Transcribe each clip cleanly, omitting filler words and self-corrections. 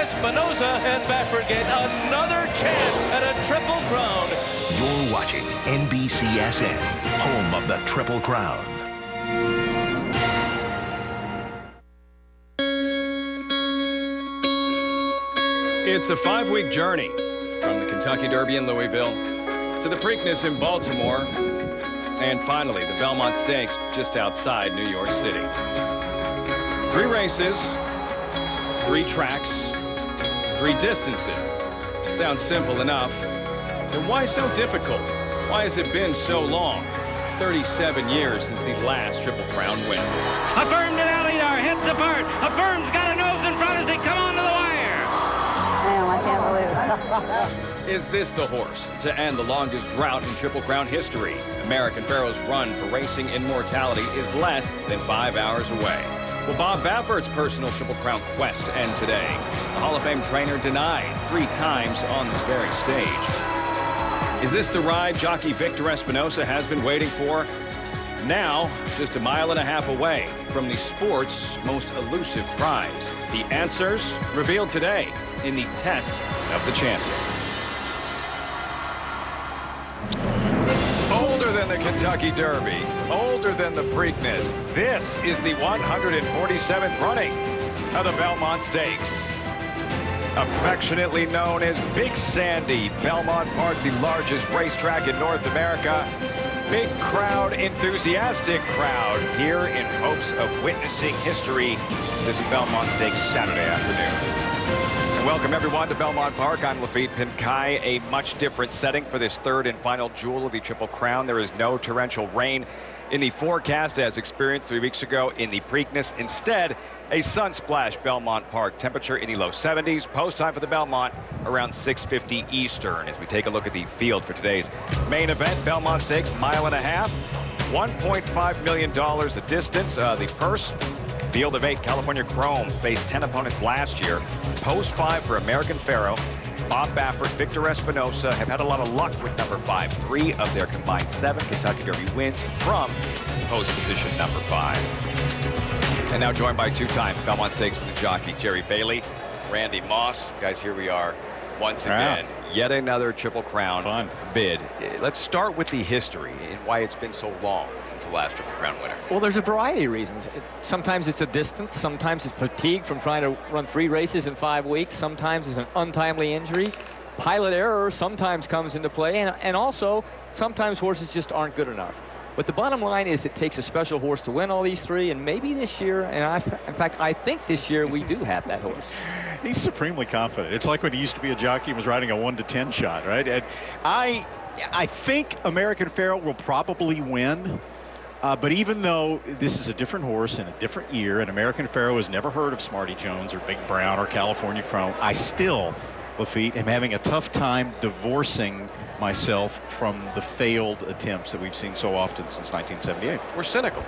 Espinosa and Baffert get another chance at a Triple Crown. You're watching NBCSN, home of the Triple Crown. It's a 5-week journey from the Kentucky Derby in Louisville to the Preakness in Baltimore, and finally the Belmont Stakes just outside New York City. 3 races, 3 tracks, 3 distances. Sounds simple enough. Then why so difficult? Why has it been so long? 37 years since the last Triple Crown win. Affirmed and Alidar, heads apart. Affirmed's got a nose in front as they come onto the wire. Damn, I can't believe it. Is this the horse to end the longest drought in Triple Crown history? American Pharoah's run for racing immortality is less than 5 hours away. Will Bob Baffert's personal Triple Crown quest end today? The Hall of Fame trainer denied 3 times on this very stage. Is this the ride jockey Victor Espinosa has been waiting for? Now, just 1.5 miles away from the sport's most elusive prize. The answers revealed today in the Test of the Champion. Older than the Kentucky Derby, older than the Preakness, this is the 147th running of the Belmont Stakes. Affectionately known as Big Sandy, Belmont Park, the largest racetrack in North America. Big crowd, enthusiastic crowd here in hopes of witnessing history this Belmont Stakes Saturday afternoon. And welcome everyone to Belmont Park. I'm Lafitte Pinkai. A much different setting for this 3rd and final jewel of the Triple Crown. There is no torrential rain in the forecast as experienced 3 weeks ago in the Preakness. Instead, a sunsplash Belmont Park. Temperature in the low 70s. Post time for the Belmont around 6:50 Eastern. As we take a look at the field for today's main event, Belmont Stakes, 1.5 miles, $1.5 million a distance. The purse, field of 8, California Chrome faced 10 opponents last year. Post 5 for American Pharoah. Bob Baffert, Victor Espinosa have had a lot of luck with number 5. 3 of their combined 7 Kentucky Derby wins from post position number 5. And now joined by 2-time Belmont Stakes with the jockey Jerry Bailey, Randy Moss. Guys, here we are once again. Yet another Triple Crown bid. Let's start with the history and why it's been so long since the last Triple Crown winner. Well, there's a variety of reasons. Sometimes it's a distance. Sometimes it's fatigue from trying to run 3 races in 5 weeks. Sometimes it's an untimely injury. Pilot error sometimes comes into play. And also, sometimes horses just aren't good enough. But the bottom line is it takes a special horse to win all these 3. And maybe this year, and in fact, I think this year we do have that horse. He's supremely confident. It's like when he used to be a jockey and was riding a 1-to-10 shot, right? And I think American Pharoah will probably win. But even though this is a different horse in a different year, and American Pharoah has never heard of Smarty Jones or Big Brown or California Chrome, I still, Lafitte, am having a tough time divorcing myself from the failed attempts that we've seen so often since 1978. We're cynical.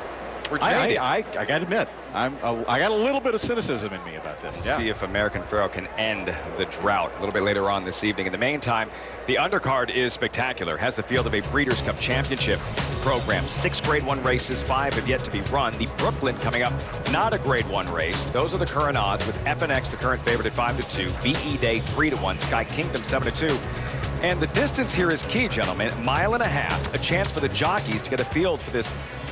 We're I got to admit, I got a little bit of cynicism in me about this. See if American Pharoah can end the drought a little bit later on this evening. In the meantime, the undercard is spectacular. Has the field of a Breeders' Cup Championship program. 6 Grade 1 races, 5 have yet to be run. The Brooklyn coming up, not a Grade 1 race. Those are the current odds, with FNX the current favorite at 5-2, VE Day 3-1, Sky Kingdom 7-2. And the distance here is key, gentlemen. 1.5 miles, a chance for the jockeys to get a field for this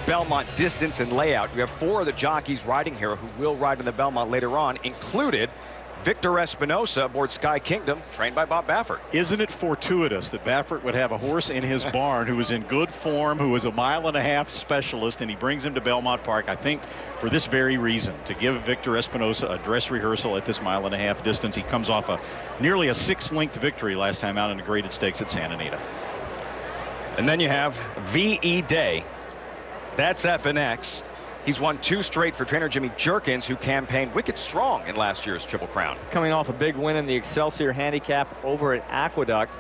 Belmont distance and layout. We have 4 of the jockeys riding here who will ride in the Belmont later on, included Victor Espinosa aboard Sky Kingdom, trained by Bob Baffert. Isn't it fortuitous that Baffert would have a horse in his barn who was in good form, who was a 1.5 mile specialist, and he brings him to Belmont Park, I think, for this very reason, to give Victor Espinosa a dress rehearsal at this 1.5 mile distance. He comes off nearly a 6-length victory last time out in the graded stakes at Santa Anita. And then you have VE Day. That's FNX. He's won 2 straight for trainer Jimmy Jerkins, who campaigned wicked strong in last year's Triple Crown. Coming off a big win in the Excelsior Handicap over at Aqueduct.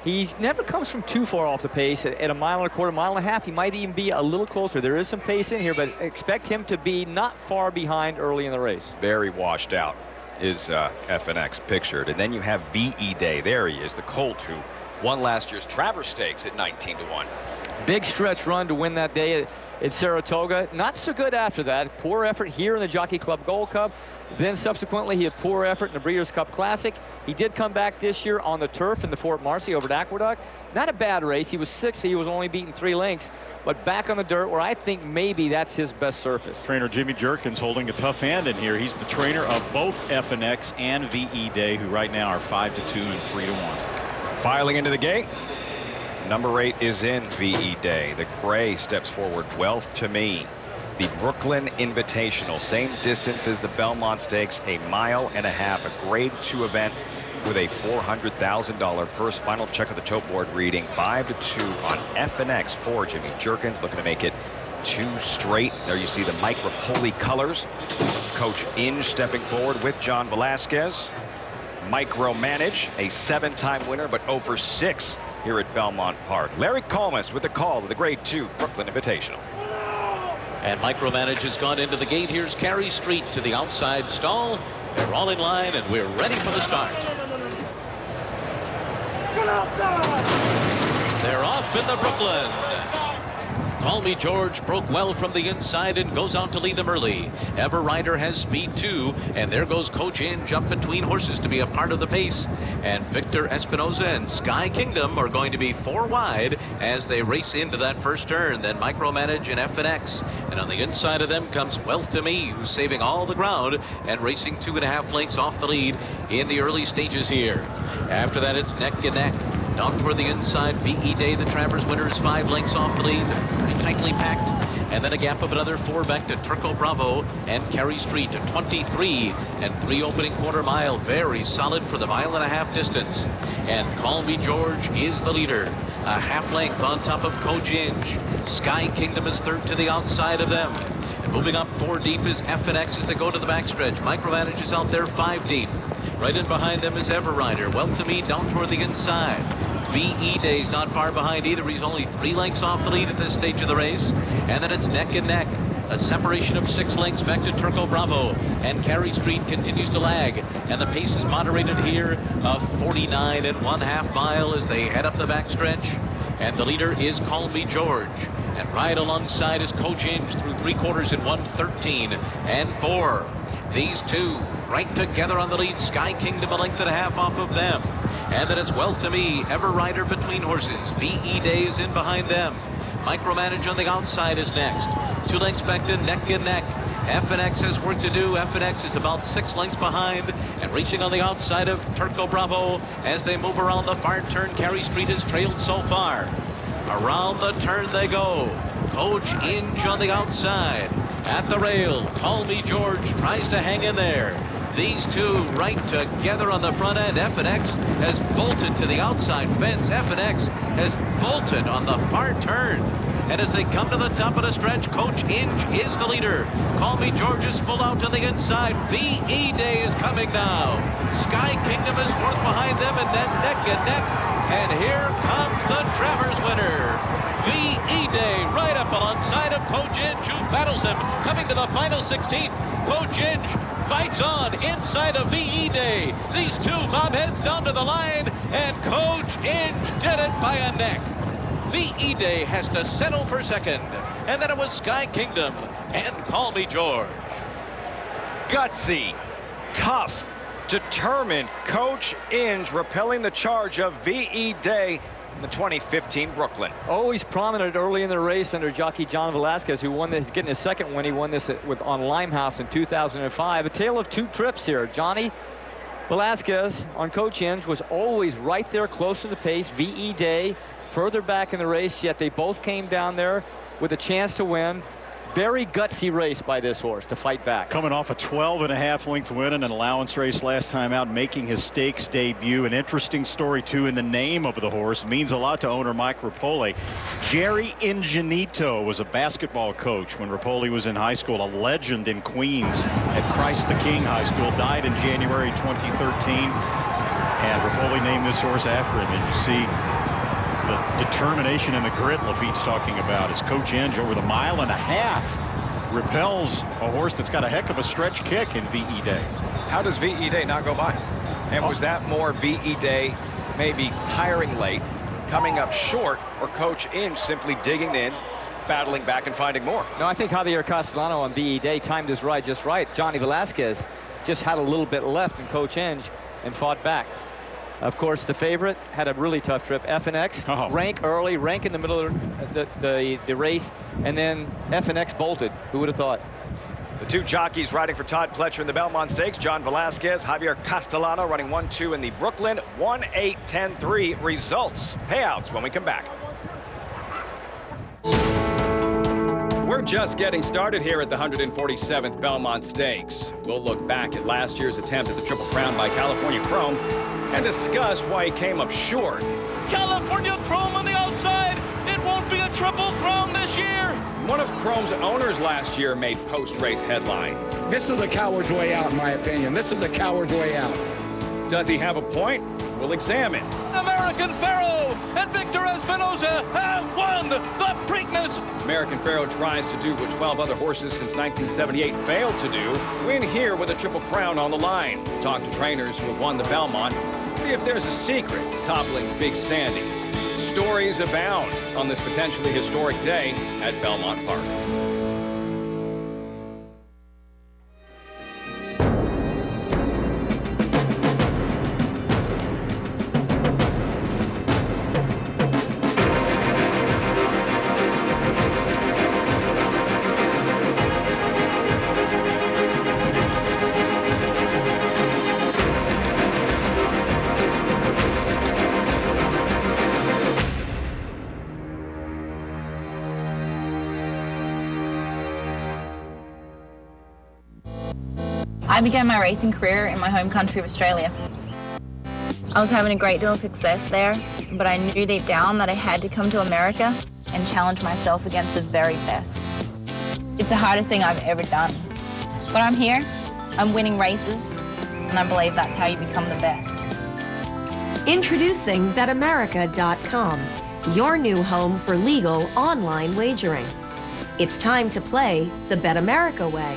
He never comes from too far off the pace. At 1.25 miles, 1.5 miles, he might even be a little closer. There is some pace in here, but expect him to be not far behind early in the race. Very washed out is FNX pictured. And then you have VE Day. There he is, the colt who won last year's Travers Stakes at 19-1. Big stretch run to win that day at Saratoga. Not so good after that. Poor effort here in the Jockey Club Gold Cup. Then subsequently, he had poor effort in the Breeders' Cup Classic. He did come back this year on the turf in the Fort Marcy over at Aqueduct. Not a bad race. He was 6th. He was only beaten 3 lengths. But back on the dirt, where I think maybe that's his best surface. Trainer Jimmy Jerkins holding a tough hand in here. He's the trainer of both FNX and VE Day, who right now are 5-2 and 3-1. Filing into the gate. Number 8 is in VE Day. The gray steps forward. Wealth to Me. The Brooklyn Invitational. Same distance as the Belmont Stakes. 1.5 miles. A grade 2 event with a $400,000 purse. Final check of the tote board reading 5-2 on FNX for Jimmy Jerkins. Looking to make it 2 straight. There you see the Mike Rapoli colors. Coach Inge stepping forward with John Velasquez. Micromanage, a 7-time winner, but 0 for 6 here at Belmont Park. Larry Colmus with the call to the Grade 2 Brooklyn Invitational. And Micromanage has gone into the gate. Here's Carey Street to the outside stall. They're all in line, and we're ready for the start. They're off in the Brooklyn. Call Me George broke well from the inside and goes out to lead them early. Ever Rider has speed too, and there goes Coach Inge up between horses to be a part of the pace. And Victor Espinosa and Sky Kingdom are going to be 4 wide as they race into that first turn. Then Micromanage and FNX, and on the inside of them comes Wealth to Me, who's saving all the ground and racing 2.5 lengths off the lead in the early stages here. After that, it's neck and neck. Down toward the inside, VE Day, the Travers winner, is 5 lengths off the lead. Pretty tightly packed. And then a gap of another 4 back to Turco Bravo and Carey Street to 23 and 3 opening quarter mile. Very solid for the 1.5 mile distance. And Call Me George is the leader. A half length on top of Coach Inge. Sky Kingdom is 3rd to the outside of them. And moving up 4 deep is FNX as they go to the backstretch. Micromanage is out there 5 deep. Right in behind them is Ever Rider. Wealth to Me down toward the inside. VE Day's not far behind either. He's only 3 lengths off the lead at this stage of the race. And then it's neck and neck. A separation of 6 lengths back to Turco Bravo. And Carey Street continues to lag. And the pace is moderated here of 49.5 miles as they head up the backstretch. And the leader is Call Me George. And right alongside is Coach Inge through 3/4 in 1:13 and 4. These two right together on the lead. Sky Kingdom 1.5 lengths off of them. And then it's Wealth to Me, Ever Rider between horses. VE Day is in behind them. Micromanage on the outside is next. 2 lengths back to neck and neck. FNX has work to do. FNX is about 6 lengths behind and racing on the outside of Turco Bravo as they move around the far turn. Carey Street has trailed so far. Around the turn they go. Coach Inge on the outside. At the rail, Call Me George tries to hang in there. These two right together on the front end. FNX has bolted to the outside fence. FNX has bolted on the far turn. And as they come to the top of the stretch, Coach Inge is the leader. Call Me George is full out to the inside. VE Day is coming now. Sky Kingdom is 4th behind them, and then neck and neck. And here comes the Travers winner. VE Day right up alongside of Coach Inge, who battles him coming to the final 16th. Coach Inge fights on inside of VE Day. These two bob heads down to the line, and Coach Inge did it by a neck. VE Day has to settle for second, and then it was Sky Kingdom and Call Me George. Gutsy, tough, determined Coach Inge repelling the charge of VE Day in the 2015 Brooklyn. Always prominent early in the race under jockey John Velasquez, who won this, getting his second win. He won this on Limehouse in 2005. A tale of 2 trips here. Johnny Velasquez on Coach Inge was always right there close to the pace. VE Day further back in the race, yet they both came down there with a chance to win. Very gutsy race by this horse to fight back. Coming off a 12.5 length win in an allowance race last time out, making his stakes debut. An interesting story too in the name of the horse. Means a lot to owner Mike Rapoli. Jerry Ingenito was a basketball coach when Rapoli was in high school. A legend in Queens at Christ the King High School. Died in January 2013. And Rapoli named this horse after him. And you see the determination and the grit Lafitte's talking about as Coach Inge over the 1.5 miles repels a horse that's got a heck of a stretch kick in VE Day. How does VE Day not go by? And was that more VE Day maybe tiring late, coming up short, or Coach Inge simply digging in, battling back and finding more? No, I think Javier Castellano on VE Day timed his ride just right. Johnny Velasquez just had a little bit left in Coach Inge and fought back. Of course, the favorite had a really tough trip. FNX, rank early, rank in the middle of the race, and then FNX bolted. Who would have thought? The two jockeys riding for Todd Pletcher in the Belmont Stakes, John Velasquez, Javier Castellano running 1-2 in the Brooklyn 1-8-10-3 results. Payouts when we come back. We're just getting started here at the 147th Belmont Stakes. We'll look back at last year's attempt at the Triple Crown by California Chrome and discuss why he came up short. California Chrome on the outside. It won't be a Triple Crown this year. One of Chrome's owners last year made post-race headlines. This is a coward's way out, in my opinion. This is a coward's way out. Does he have a point? We'll examine. American Pharoah and Victor Espinosa have won the Preakness. American Pharoah tries to do what 12 other horses since 1978 failed to do. Win here with a Triple Crown on the line. Talk to trainers who have won the Belmont. See if there's a secret to toppling Big Sandy. Stories abound on this potentially historic day at Belmont Park. I began my racing career in my home country of Australia. I was having a great deal of success there, but I knew deep down that I had to come to America and challenge myself against the very best. It's the hardest thing I've ever done. But I'm here, I'm winning races, and I believe that's how you become the best. Introducing BetAmerica.com, your new home for legal online wagering. It's time to play the BetAmerica way.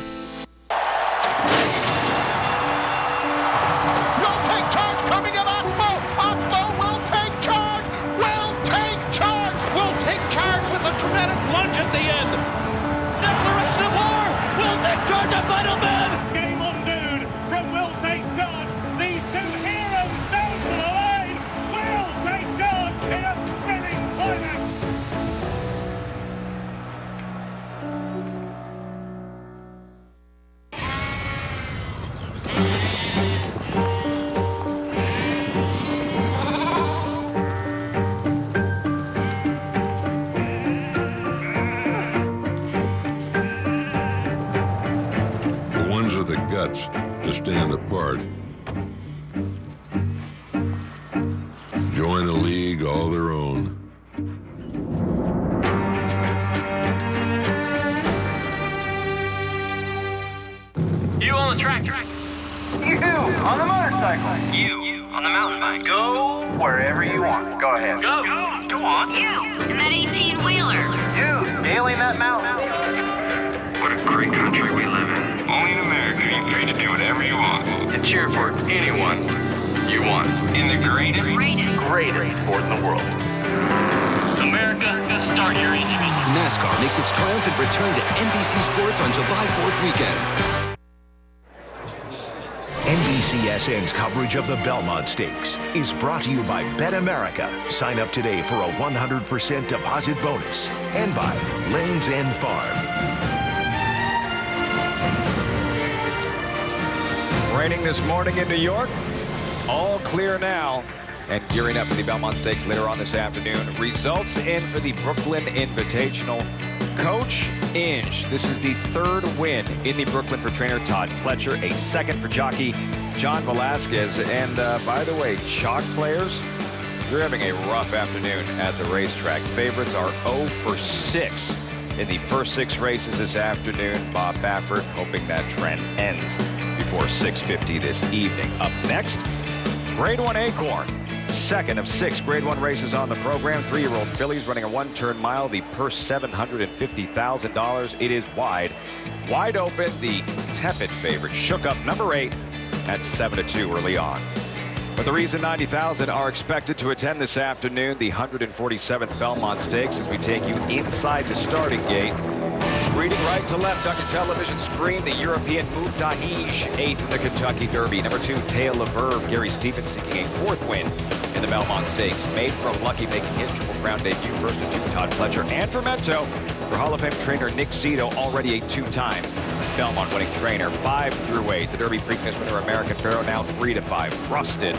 To stand apart. Join a league all their own. You on the track. You on the motorcycle. You on the mountain bike. Go wherever you want. Go ahead. Go on. You in that 18-wheeler. You scaling that mountain. What a great country we live in. Only in America you're free to do whatever you want. And cheer for anyone you want. In the greatest sport in the world. America, start your engines. NASCAR makes its triumphant return to NBC Sports on July 4th weekend. NBCSN's coverage of the Belmont Stakes is brought to you by BetAmerica. Sign up today for a 100% deposit bonus. And by Lanes End Farm. Raining this morning in New York. All clear now. And gearing up for the Belmont Stakes later on this afternoon. Results in for the Brooklyn Invitational. Coach Inge. This is the third win in the Brooklyn for trainer Todd Pletcher. A second for jockey John Velasquez. And by the way, chalk players, you're having a rough afternoon at the racetrack. Favorites are 0 for 6 in the first 6 races this afternoon. Bob Baffert hoping that trend ends before 6:50 this evening. Up next, Grade 1 Acorn. Second of 6 Grade 1 races on the program. 3-year-old fillies running a 1-turn mile. The purse $750,000. It is wide open. The tepid favorite shook up number 8 at 7-2 early on. But the reason 90,000 are expected to attend this afternoon, the 147th Belmont Stakes, as we take you inside the starting gate. Reading right to left on your television screen, the European Moubtahij, 8th in the Kentucky Derby. Number 2, Tail Verve, Gary Stevens seeking a 4th win in the Belmont Stakes. Made from Lucky making his Triple Crown debut, first to 2, Todd Pletcher. And Fermento for Hall of Fame trainer Nick Zito, already a 2-time Belmont winning trainer. 5 through 8. The Derby Preakness winner American Pharoah now 3 to 5. Frosted.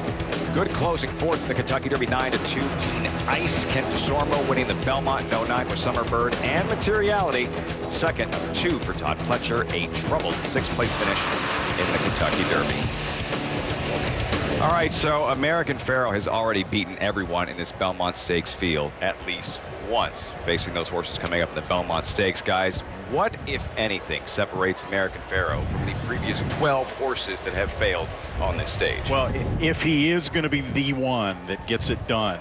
Good closing 4th in the Kentucky Derby, 9 to 2. Keen Ice. Kent DeSormo winning the Belmont in 09 with Summerbird and Materiality. 2nd, number 2 for Todd Pletcher. A troubled 6th place finish in the Kentucky Derby. All right, so American Pharoah has already beaten everyone in this Belmont Stakes field at least once, facing those horses coming up in the Belmont Stakes. Guys, what, if anything, separates American Pharoah from the previous 12 horses that have failed on this stage? Well, if he is going to be the one that gets it done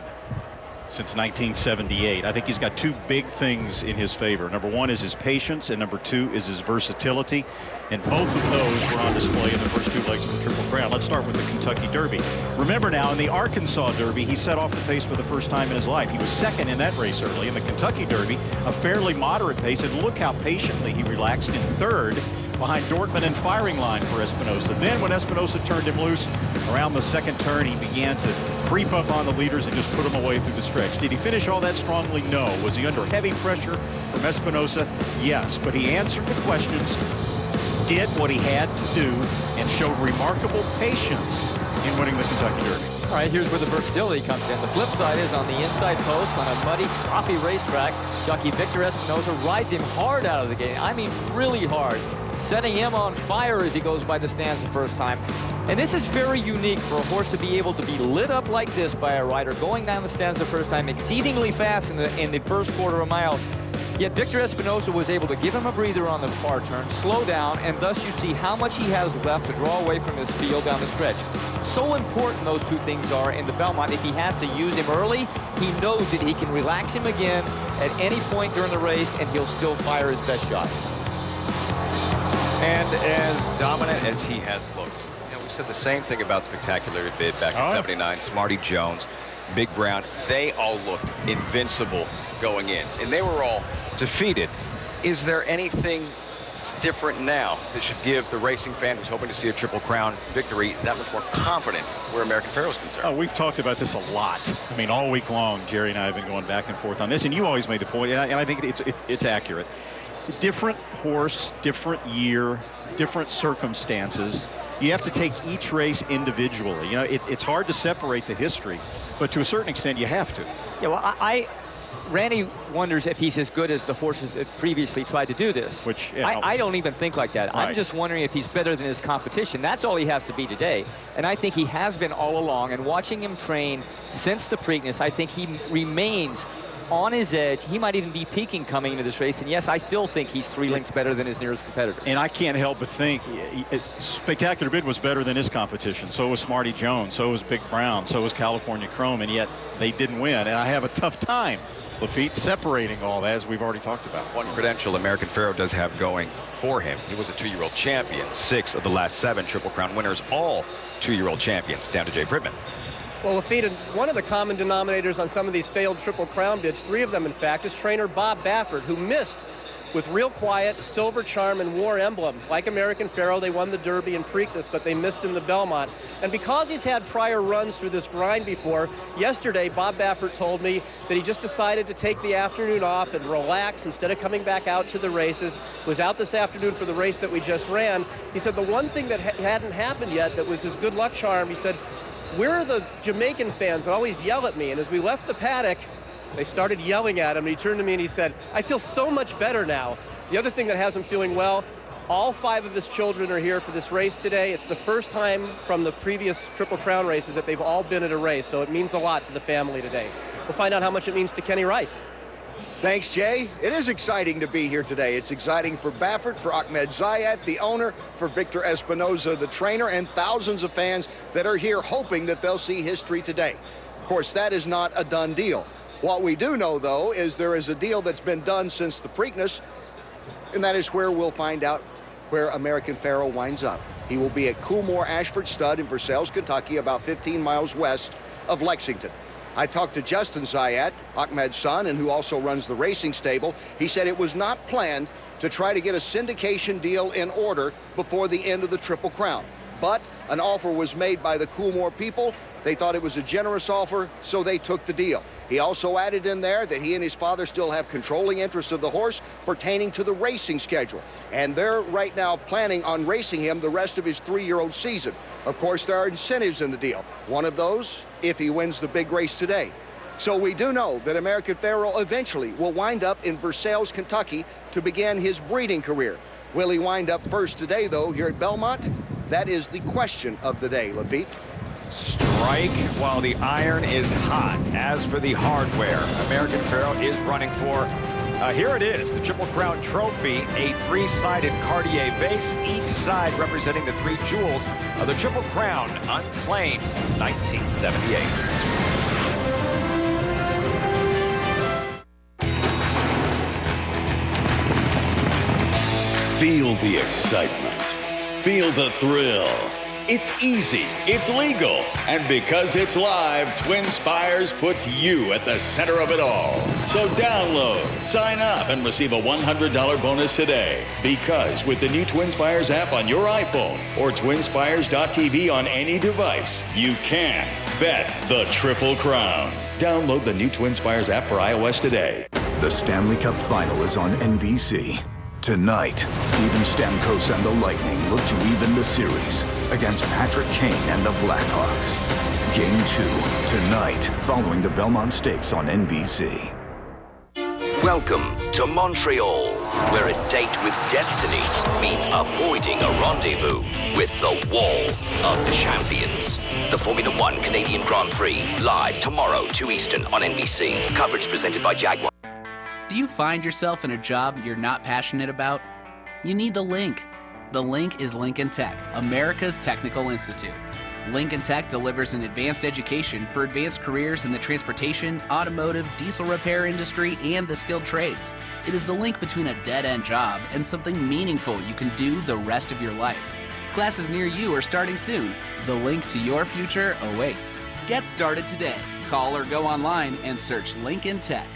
since 1978, I think he's got 2 big things in his favor. Number 1 is his patience, and number 2 is his versatility. And both of those were on display in the first 2 legs of the Triple Crown. Let's start with the Kentucky Derby. Remember now, in the Arkansas Derby, he set off the pace for the first time in his life. He was 2nd in that race early. In the Kentucky Derby, a fairly moderate pace, and look how patiently he relaxed in 3rd behind Dortmund and firing line for Espinosa. Then when Espinosa turned him loose around the 2nd turn, he began to creep up on the leaders and just put them away through the stretch. Did he finish all that strongly? No. Was he under heavy pressure from Espinosa? Yes. But he answered the questions, did what he had to do, and showed remarkable patience in winning the Kentucky Derby. All right, here's where the versatility comes in. The flip side is on the inside post on a muddy, stroppy racetrack. Jockey Victor Espinosa rides him hard out of the gate. I mean, really hard, setting him on fire as he goes by the stands the first time. And this is very unique for a horse to be able to be lit up like this by a rider going down the stands the first time, exceedingly fast in the first quarter of a mile. Yet Victor Espinosa was able to give him a breather on the far turn, slow down, and thus you see how much he has left to draw away from his field down the stretch. So important those 2 things are in the Belmont. If he has to use him early, he knows that he can relax him again at any point during the race, and he'll still fire his best shot. And as dominant as he has looked, we said the same thing about Spectacular Bid back in '79. Smarty Jones, Big Brown, they all looked invincible going in, and they were all defeated. Is there anything different now that should give the racing fan who's hoping to see a Triple Crown victory that much more confidence where American Pharoah is concerned? Oh, we've talked about this a lot. I mean, all week long, Jerry and I have been going back and forth on this, and you always made the point, and I think it's accurate. Different horse, different year, different circumstances. You have to take each race individually. You know, it's hard to separate the history, but to a certain extent, you have to. Yeah, well, Randy wonders if he's as good as the horses that previously tried to do this. Which I don't even think like that. Right. I'm just wondering if he's better than his competition. That's all he has to be today. And I think he has been all along. And watching him train since the Preakness, I think he remains on his edge. He might even be peaking coming into this race. And yes, I still think he's 3 lengths better than his nearest competitor. And I can't help but think Spectacular Bid was better than his competition. So was Smarty Jones. So was Big Brown. So was California Chrome. And yet they didn't win. And I have a tough time, Lafitte, separating all that, as we've already talked about. One credential American Pharoah does have going for him. He was a 2-year-old champion. 6 of the last 7 Triple Crown winners, all 2-year-old champions, down to Jay Fridman. Well, Lafitte, one of the common denominators on some of these failed Triple Crown bids, 3 of them, in fact, is trainer Bob Baffert, who missed with Real Quiet, Silver Charm, and War Emblem. Like American Pharoah, they won the Derby and Preakness, but they missed in the Belmont. And because he's had prior runs through this grind before, yesterday Bob Baffert told me that he just decided to take the afternoon off and relax instead of coming back out to the races. Was out this afternoon for the race that we just ran. He said the one thing that hadn't happened yet that was his good luck charm, he said, where are the Jamaican fans that always yell at me? And as we left the paddock, they started yelling at him, and he turned to me and he said, I feel so much better now. The other thing that has him feeling well, all 5 of his children are here for this race today. It's the first time from the previous Triple Crown races that they've all been at a race, so it means a lot to the family today. We'll find out how much it means to Kenny Rice. Thanks, Jay. It is exciting to be here today. It's exciting for Baffert, for Ahmed Zayat, the owner, for Victor Espinosa, the trainer, and thousands of fans that are here hoping that they'll see history today. Of course, that is not a done deal. What we do know, though, is there is a deal that's been done since the Preakness, and that is where we'll find out where American Pharoah winds up. He will be at Coolmore Ashford Stud in Versailles, Kentucky, about 15 miles west of Lexington. I talked to Justin Zayat, Ahmed's son, and who also runs the racing stable. He said it was not planned to try to get a syndication deal in order before the end of the Triple Crown. But an offer was made by the Coolmore people. They thought it was a generous offer, so they took the deal. He also added in there that he and his father still have controlling interest of the horse pertaining to the racing schedule. And they're right now planning on racing him the rest of his 3-year-old season. Of course, there are incentives in the deal. One of those, if he wins the big race today. So we do know that American Pharoah eventually will wind up in Versailles, Kentucky to begin his breeding career. Will he wind up first today, though, here at Belmont? That is the question of the day, Lafitte. Strike while the iron is hot. As for the hardware, American Pharoah is running for, here it is, the Triple Crown Trophy, a 3-sided Cartier vase, each side representing the 3 jewels of the Triple Crown, unclaimed since 1978. Feel the excitement. Feel the thrill. It's easy, it's legal, and because it's live, Twin Spires puts you at the center of it all. So download, sign up, and receive a $100 bonus today. Because with the new Twin Spires app on your iPhone or twinspires.tv on any device, you can bet the Triple Crown. Download the new Twin Spires app for iOS today. The Stanley Cup Final is on NBC. Tonight, Steven Stamkos and the Lightning look to even the series against Patrick Kane and the Blackhawks. Game 2, tonight, following the Belmont Stakes on NBC. Welcome to Montreal, where a date with destiny means avoiding a rendezvous with the Wall of the Champions. The Formula One Canadian Grand Prix, live tomorrow, 2 Eastern on NBC. Coverage presented by Jaguar. Do you find yourself in a job you're not passionate about? You need the Link. The Link is Lincoln Tech, America's technical institute. Lincoln Tech delivers an advanced education for advanced careers in the transportation, automotive, diesel repair industry, and the skilled trades. It is the link between a dead-end job and something meaningful you can do the rest of your life. Classes near you are starting soon. The link to your future awaits. Get started today. Call or go online and search Lincoln Tech.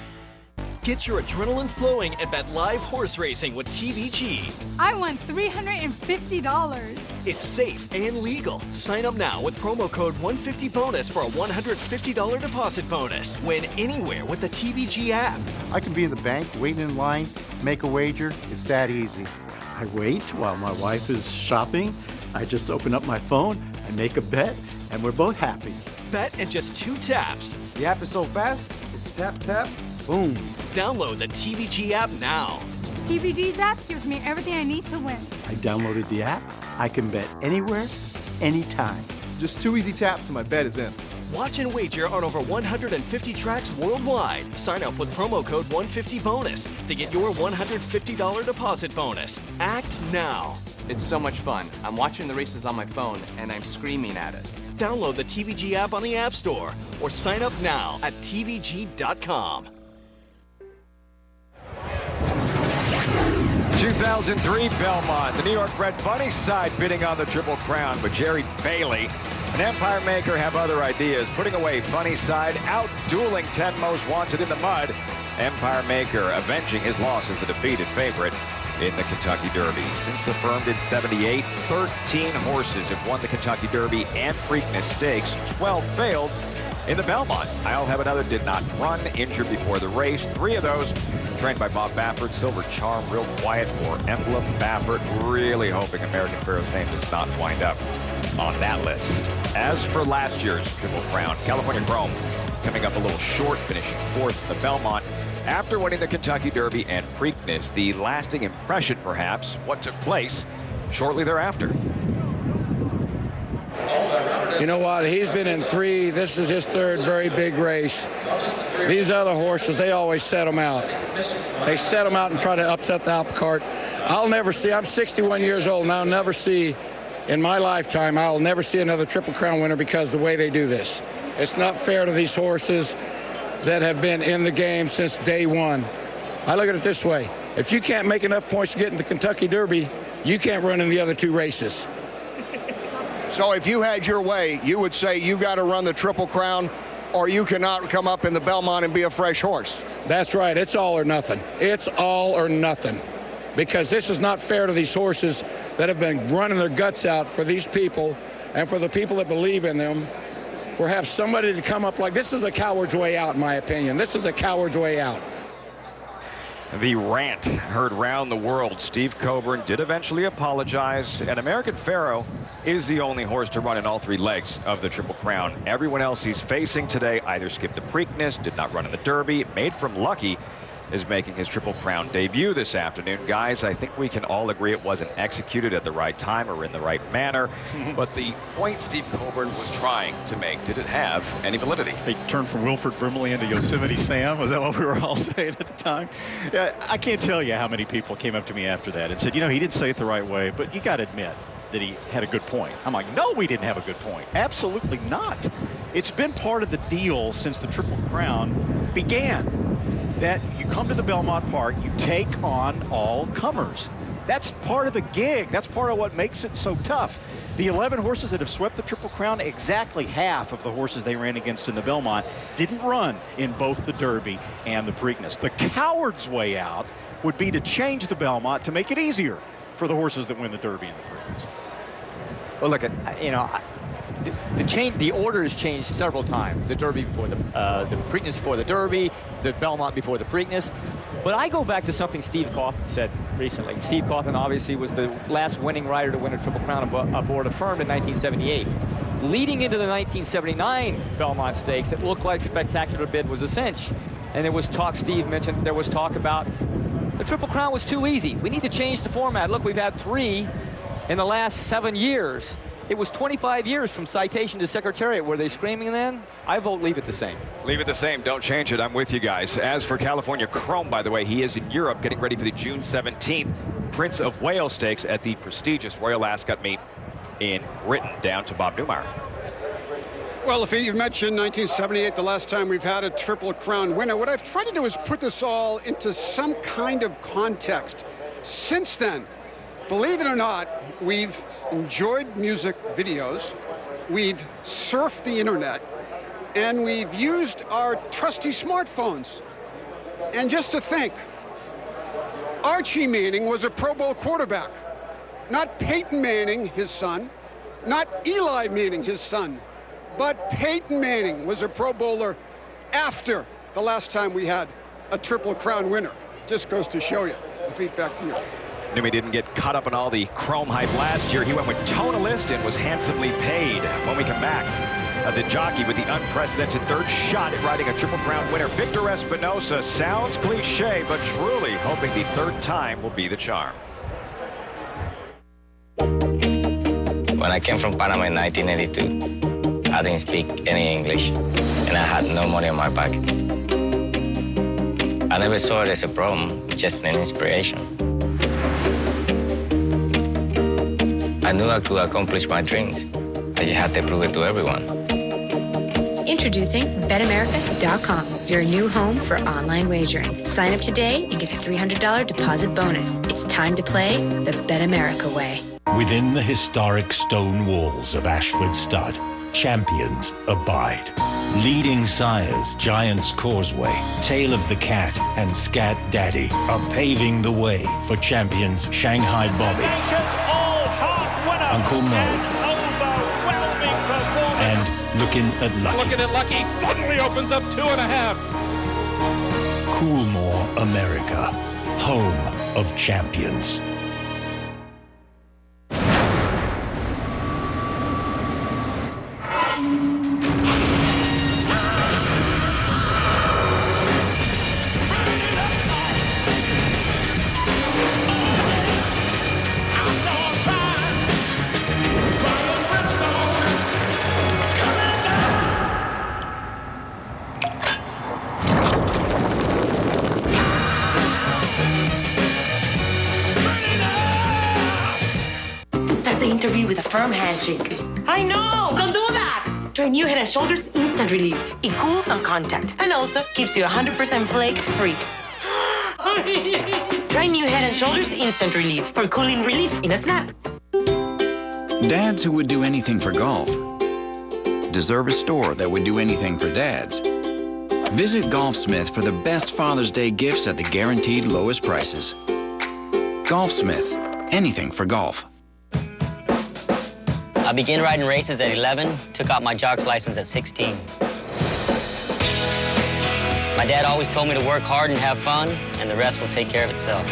Get your adrenaline flowing and bet live horse racing with TVG. I won $350. It's safe and legal. Sign up now with promo code 150bonus for a $150 deposit bonus. Win anywhere with the TVG app. I can be in the bank, waiting in line, make a wager. It's that easy. I wait while my wife is shopping. I just open up my phone, I make a bet, and we're both happy. Bet in just 2 taps. The app is so fast, it's tap, tap, boom. Download the TVG app now. TVG's app gives me everything I need to win. I downloaded the app. I can bet anywhere, anytime. Just 2 easy taps and my bet is in. Watch and wager on over 150 tracks worldwide. Sign up with promo code 150bonus to get your $150 deposit bonus. Act now. It's so much fun. I'm watching the races on my phone and I'm screaming at it. Download the TVG app on the App Store or sign up now at tvg.com. 2003 Belmont, the New York bred funny side bidding on the Triple Crown, but Jerry Bailey and Empire Maker have other ideas, putting away funny side, out-dueling 10 Most Wanted in the mud. Empire Maker avenging his loss as a defeated favorite in the Kentucky Derby. Since affirmed in '78, 13 horses have won the Kentucky Derby and Preakness Stakes. 12 failed in the Belmont. I'll Have Another did not run, injured before the race. 3 of those trained by Bob Baffert. Silver Charm, Real Quiet, or Emblem. Baffert really hoping American Pharoah's name does not wind up on that list. As for last year's Triple Crown, California Chrome coming up a little short, finishing 4th at the Belmont. After winning the Kentucky Derby and Preakness, the lasting impression, perhaps, what took place shortly thereafter. You know what? He's been in 3. This is his 3rd very big race. These other horses, they always set them out. They set them out and try to upset the apple cart. I'll never see, I'm 61 years old, and I'll never see, in my lifetime, I'll never see another Triple Crown winner because of the way they do this. It's not fair to these horses that have been in the game since day one. I look at it this way. If you can't make enough points to get in the Kentucky Derby, you can't run in the other 2 races. So if you had your way, you would say you got to run the Triple Crown or you cannot come up in the Belmont and be a fresh horse. That's right. It's all or nothing. It's all or nothing. Because this is not fair to these horses that have been running their guts out for these people and for the people that believe in them. For have somebody to come up like this is a coward's way out, in my opinion. This is a coward's way out. The rant heard round the world. Steve Coburn did eventually apologize, and American Pharoah is the only horse to run in all 3 legs of the Triple Crown. Everyone else he's facing today either skipped the Preakness, did not run in the Derby. Made from Lucky is making his Triple Crown debut this afternoon. Guys, I think we can all agree it wasn't executed at the right time or in the right manner. But the point Steve Coburn was trying to make, did it have any validity? He turned from Wilford Brimley into Yosemite Sam. Was that what we were all saying at the time? Yeah, I can't tell you how many people came up to me after that and said, you know, he didn't say it the right way, but you got to admit that he had a good point. I'm like, no, we didn't have a good point. Absolutely not. It's been part of the deal since the Triple Crown began, that you come to the Belmont Park, you take on all comers. That's part of the gig. That's part of what makes it so tough. The 11 horses that have swept the Triple Crown, exactly half of the horses they ran against in the Belmont didn't run in both the Derby and the Preakness. The coward's way out would be to change the Belmont to make it easier for the horses that win the Derby and the Preakness. Well, look at, you know, the orders changed several times. The Derby before the Preakness before the Derby, the Belmont before the Preakness. But I go back to something Steve Cawthon said recently. Steve Cawthon obviously was the last winning rider to win a Triple Crown aboard a firm in 1978. Leading into the 1979 Belmont Stakes, it looked like Spectacular Bid was a cinch. And there was talk, Steve mentioned, there was talk about the Triple Crown was too easy. We need to change the format. Look, we've had 3 in the last 7 years. It was 25 years from Citation to Secretariat. Were they screaming then? I vote leave it the same. Leave it the same. Don't change it. I'm with you guys. As for California Chrome, by the way, he is in Europe getting ready for the June 17th Prince of Wales Stakes at the prestigious Royal Ascot meet in Britain. Down to Bob Newmeyer. Well, if you've mentioned 1978, the last time we've had a Triple Crown winner, what I've tried to do is put this all into some kind of context. Since then, believe it or not, we've enjoyed music videos, we've surfed the internet, and we've used our trusty smartphones. And just to think, Archie Manning was a Pro Bowl quarterback. Not Peyton Manning, his son, not Eli Manning, his son, but Peyton Manning was a Pro Bowler after the last time we had a Triple Crown winner. Just goes to show you. The feed back to you. Knew he didn't get caught up in all the Chrome hype last year. He went with Tonalist and was handsomely paid. When we come back, the jockey with the unprecedented 3rd shot at riding a Triple Crown winner, Victor Espinosa. Sounds cliche, but truly hoping the 3rd time will be the charm. When I came from Panama in 1982, I didn't speak any English, and I had no money on my back. I never saw it as a problem, just an inspiration. I knew I could accomplish my dreams. I just had to prove it to everyone. Introducing BetAmerica.com, your new home for online wagering. Sign up today and get a $300 deposit bonus. It's time to play the BetAmerica way. Within the historic stone walls of Ashford Stud, champions abide. Leading Sires, Giant's Causeway, Tale of the Cat, and Scat Daddy are paving the way for champions Shanghai Bobby, Uncle Mo, and Looking at Lucky. Looking at Lucky suddenly opens up 2.5. Coolmore America, home of champions. Interview with a firm handshake. I know! Don't do that! Try new Head & Shoulders Instant Relief. It cools on contact and also keeps you 100% flake-free. Try new Head & Shoulders Instant Relief for cooling relief in a snap. Dads who would do anything for golf deserve a store that would do anything for dads. Visit Golfsmith for the best Father's Day gifts at the guaranteed lowest prices. Golfsmith, anything for golf. I began riding races at 11, took out my jock's license at 16. My dad always told me to work hard and have fun, and the rest will take care of itself.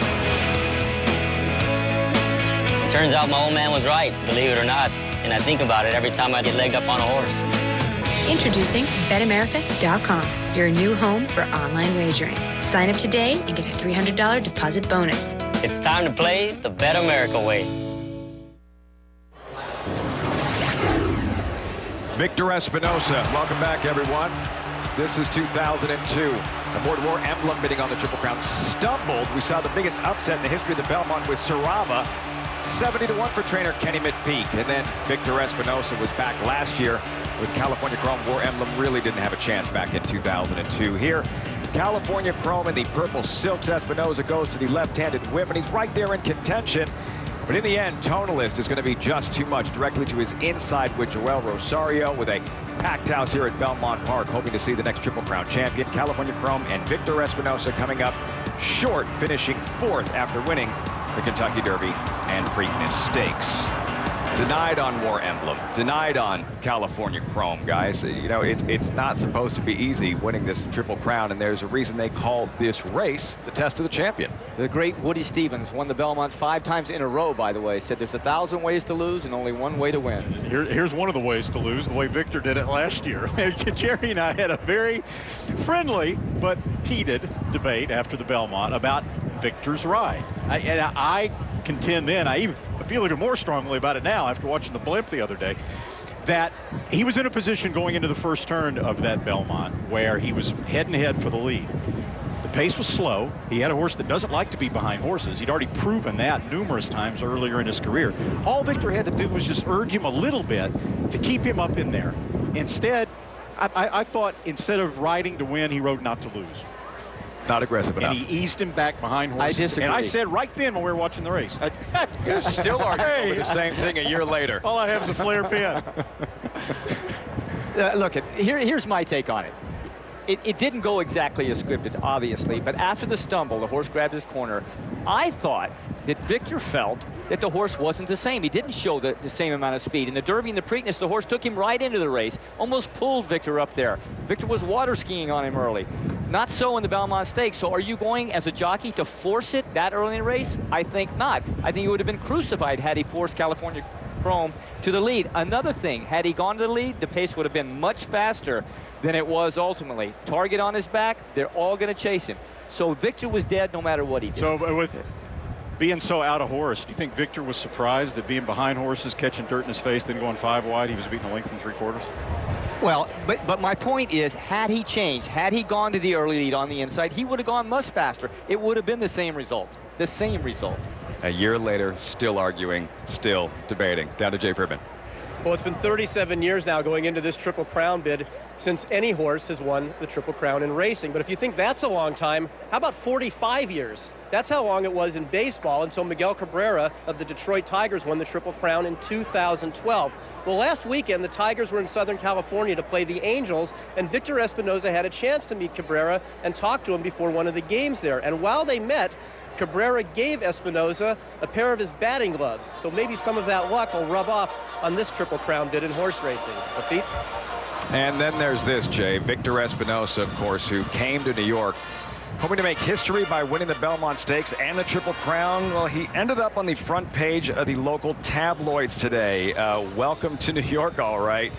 Turns out my old man was right, believe it or not, and I think about it every time I get legged up on a horse. Introducing BetAmerica.com, your new home for online wagering. Sign up today and get a $300 deposit bonus. It's time to play the Bet America way. Victor Espinosa, welcome back, everyone. This is 2002. Aboard War Emblem bidding on the Triple Crown stumbled. We saw the biggest upset in the history of the Belmont with Sarava. 70-1 for trainer Kenny McPeak. And then Victor Espinosa was back last year with California Chrome. War Emblem really didn't have a chance back in 2002. Here, California Chrome in the purple silks. Espinosa goes to the left-handed whip, and he's right there in contention. But in the end, Tonalist is going to be just too much directly to his inside with Joel Rosario with a packed house here at Belmont Park, hoping to see the next Triple Crown champion, California Chrome, and Victor Espinosa coming up short, finishing 4th after winning the Kentucky Derby and Preakness Stakes. Denied on War Emblem, denied on California Chrome, guys. You know, it's not supposed to be easy winning this Triple Crown, and there's a reason they call this race the test of the champion. The great Woody Stevens won the Belmont 5 times in a row, by the way. Said there's 1,000 ways to lose and only one way to win. Here's one of the ways to lose, the way Victor did it last year. Jerry and I had a very friendly but heated debate after the Belmont about Victor's ride. I contend then, I even feel even more strongly about it now after watching the blimp the other day, that he was in a position going into the first turn of that Belmont where he was head-and-head for the lead. The pace was slow. He had a horse that doesn't like to be behind horses. He'd already proven that numerous times earlier in his career. All Victor had to do was just urge him a little bit to keep him up in there. Instead, I thought instead of riding to win, he rode not to lose. Not aggressive enough. And he eased him back behind horses. I disagree. And I said right then when we were watching the race. You're still arguing over the same thing a year later. All I have is a flare pen. Look, here's my take on it. It didn't go exactly as scripted, obviously, but after the stumble, the horse grabbed his corner. I thought that Victor felt that the horse wasn't the same. He didn't show the same amount of speed. In the Derby and the Preakness, the horse took him right into the race, almost pulled Victor up there. Victor was water skiing on him early. Not so in the Belmont Stakes. So are you going as a jockey to force it that early in the race? I think not. I think he would have been crucified had he forced California Chrome to the lead. Another thing, had he gone to the lead, the pace would have been much faster than it was ultimately. Target on his back, they're all going to chase him. So Victor was dead no matter what he did. So with being so out of horse, do you think Victor was surprised that being behind horses, catching dirt in his face, then going 5 wide, he was beating a length and 3/4? Well, but my point is, had he changed, had he gone to the early lead on the inside, he would have gone much faster. It would have been the same result. The same result. A year later, still arguing, still debating. Down to Jay Pribbin. Well, it's been 37 years now going into this Triple Crown bid since any horse has won the Triple Crown in racing. But if you think that's a long time, how about 45 years? That's how long it was in baseball until Miguel Cabrera of the Detroit Tigers won the Triple Crown in 2012. Well, last weekend, the Tigers were in Southern California to play the Angels, and Victor Espinosa had a chance to meet Cabrera and talk to him before one of the games there. And while they met, Cabrera gave Espinosa a pair of his batting gloves. So maybe some of that luck will rub off on this Triple Crown bid in horse racing. Lafitte? And then there's this, Jay. Victor Espinosa, of course, who came to New York hoping to make history by winning the Belmont Stakes and the Triple Crown. Well, he ended up on the front page of the local tabloids today. Welcome to New York, all right.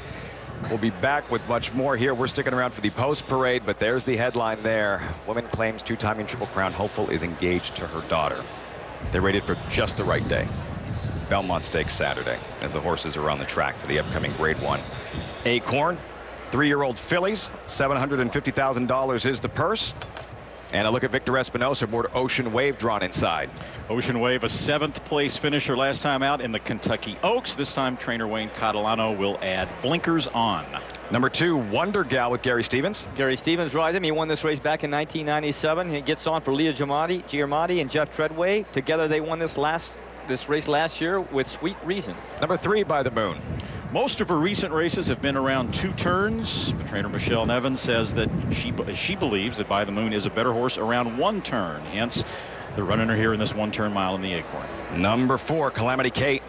We'll be back with much more here. We're sticking around for the post parade, but there's the headline there. Woman claims 2-time Triple Crown hopeful is engaged to her daughter. They're rated for just the right day. Belmont Stakes Saturday, as the horses are on the track for the upcoming Grade 1. Acorn, 3-year-old fillies, $750,000 is the purse. And a look at Victor Espinosa aboard Ocean Wave drawn inside. Ocean Wave, a 7th place finisher last time out in the Kentucky Oaks. This time, trainer Wayne Catalano will add blinkers on. Number 2, Wonder Gal with Gary Stevens. Gary Stevens rides him. He won this race back in 1997. He gets on for Leah Giamatti and Jeff Treadway. Together, they won this race last year with sweet reason. Number 3, By the Moon. Most of her recent races have been around 2 turns, but trainer Michelle Nevin says that she believes that By the Moon is a better horse around 1 turn. Hence, they're running her here in this 1-turn mile in the Acorn. Number 4, Calamity Kate.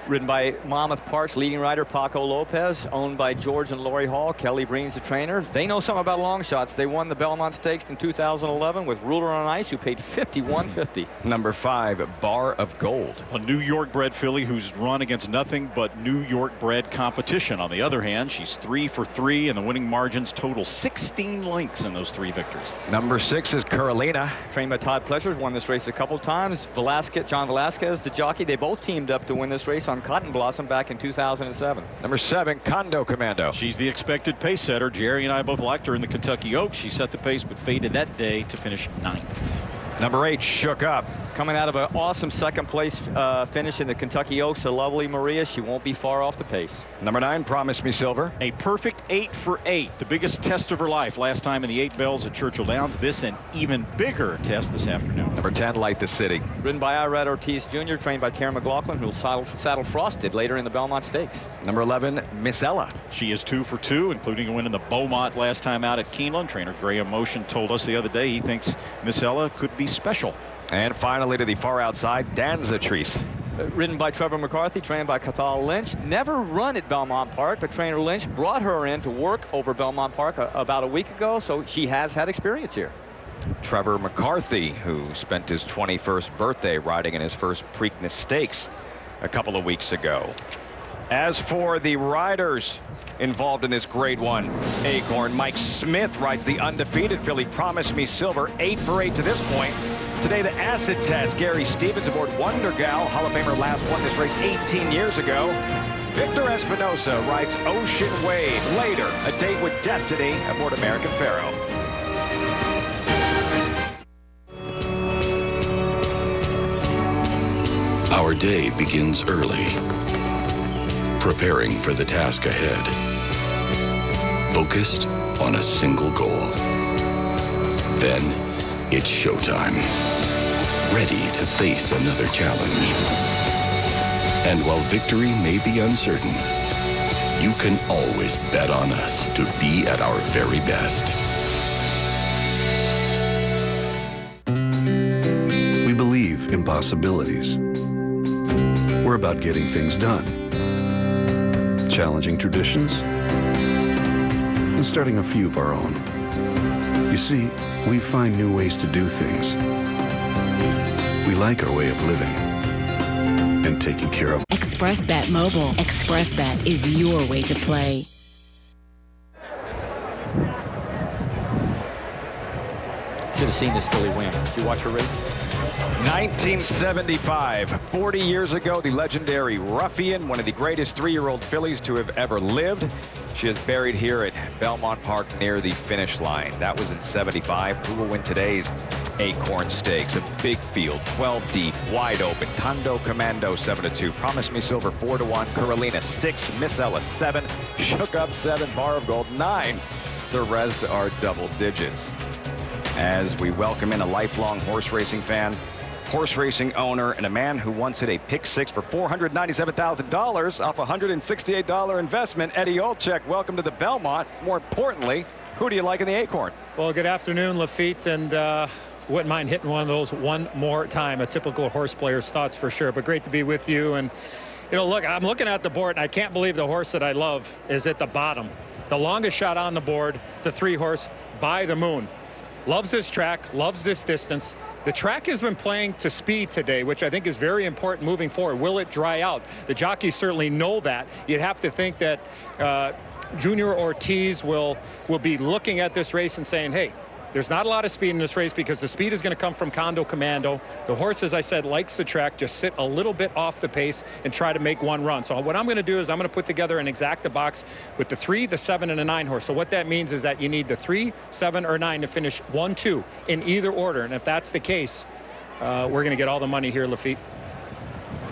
Ridden by Monmouth Park's leading rider Paco Lopez, owned by George and Lori Hall. Kelly Breen's the trainer. They know something about long shots. They won the Belmont Stakes in 2011 with Ruler on Ice, who paid $51.50. Number 5, Bar of Gold. A New York-bred filly who's run against nothing but New York-bred competition. On the other hand, she's 3 for 3, and the winning margins total 16 lengths in those 3 victories. Number 6 is Carolina. Trained by Todd Pletcher, won this race a couple times. John Velasquez, the jockey, they both teamed up to win this race on Cotton Blossom back in 2007. Number 7, Condo Commando. She's the expected pace setter. Jerry and I both liked her in the Kentucky Oaks. She set the pace but faded that day to finish 9th. Number 8, Shook Up. Coming out of an awesome second place finish in the Kentucky Oaks, a lovely Maria. She won't be far off the pace. Number 9, Promise Me Silver. A perfect 8 for 8. The biggest test of her life last time in the 8 Bells at Churchill Downs. This an even bigger test this afternoon. Number 10, Light the City. Ridden by Irad Ortiz Jr., trained by Karen McLaughlin, who will saddle Frosted later in the Belmont Stakes. Number 11, Miss Ella. She is 2 for 2, including a win in the Beaumont last time out at Keeneland. Trainer Graham Motion told us the other day he thinks Miss Ella could be special. And finally, to the far outside, Danzatrice. Ridden by Trevor McCarthy, trained by Cathal Lynch. Never run at Belmont Park, but trainer Lynch brought her in to work over Belmont Park about a week ago, so she has had experience here. Trevor McCarthy, who spent his 21st birthday riding in his first Preakness Stakes a couple of weeks ago. As for the riders involved in this Grade 1 Acorn, Mike Smith rides the undefeated filly Promise Me Silver, 8 for 8 to this point. Today, the acid test. Gary Stevens aboard Wonder Gal. Hall of Famer last won this race 18 years ago. Victor Espinosa rides Ocean Wave. Later, a date with Destiny aboard American Pharoah. Our day begins early, preparing for the task ahead, focused on a single goal. Then, it's showtime, ready to face another challenge. And while victory may be uncertain, you can always bet on us to be at our very best. We believe in possibilities. We're about getting things done, challenging traditions, and starting a few of our own. You see, we find new ways to do things. We like our way of living and taking care of. ExpressBet Mobile. ExpressBet is your way to play. Should have seen this filly win. Did you watch her race? 1975, 40 years ago, the legendary Ruffian, one of the greatest 3-year-old fillies to have ever lived. She is buried here at Belmont Park near the finish line. That was in 75. Who will win today's Acorn Stakes? A big field, 12 deep, wide open. Condo Commando 7-2. Promise Me Silver 4-1. Carolina 6. Miss Ella 7. Shook Up 7. Bar of Gold 9. The rest are double digits. As we welcome in a lifelong horse racing fan, horse racing owner, and a man who once hit a pick 6 for $497,000 off a $168 investment, Eddie Olczyk. Welcome to the Belmont. More importantly, who do you like in the Acorn? Well, good afternoon, Lafitte, and wouldn't mind hitting one of those one more time. A typical horse player's thoughts for sure, but great to be with you. And, you know, look, I'm looking at the board, and I can't believe the horse that I love is at the bottom. The longest shot on the board, the 3-horse, By the Moon. Loves this track, loves this distance. The track has been playing to speed today, which I think is very important moving forward. Will it dry out? The jockeys certainly know that. You'd have to think that Junior Ortiz will be looking at this race and saying, hey, there's not a lot of speed in this race because the speed is going to come from Condo Commando. The horse, as I said, likes the track. Just sit a little bit off the pace and try to make one run. So what I'm going to do is I'm going to put together an exacta box with the 3, the 7, and the 9 horse. So what that means is that you need the 3, 7, or 9 to finish 1, 2 in either order. And if that's the case, we're going to get all the money here, Lafitte.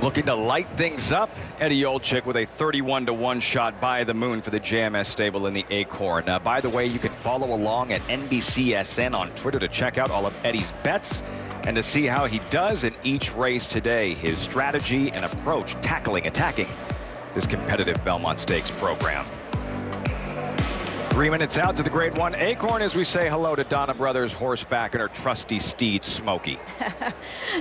Looking to light things up, Eddie Olczyk with a 31-1 shot By the Moon for the JMS stable in the Acorn. By the way, you can follow along at NBCSN on Twitter to check out all of Eddie's bets and to see how he does in each race today. His strategy and approach, tackling, attacking this competitive Belmont Stakes program. 3 minutes out to the Grade 1 Acorn as we say hello to Donna Brothers horseback and her trusty steed, Smokey.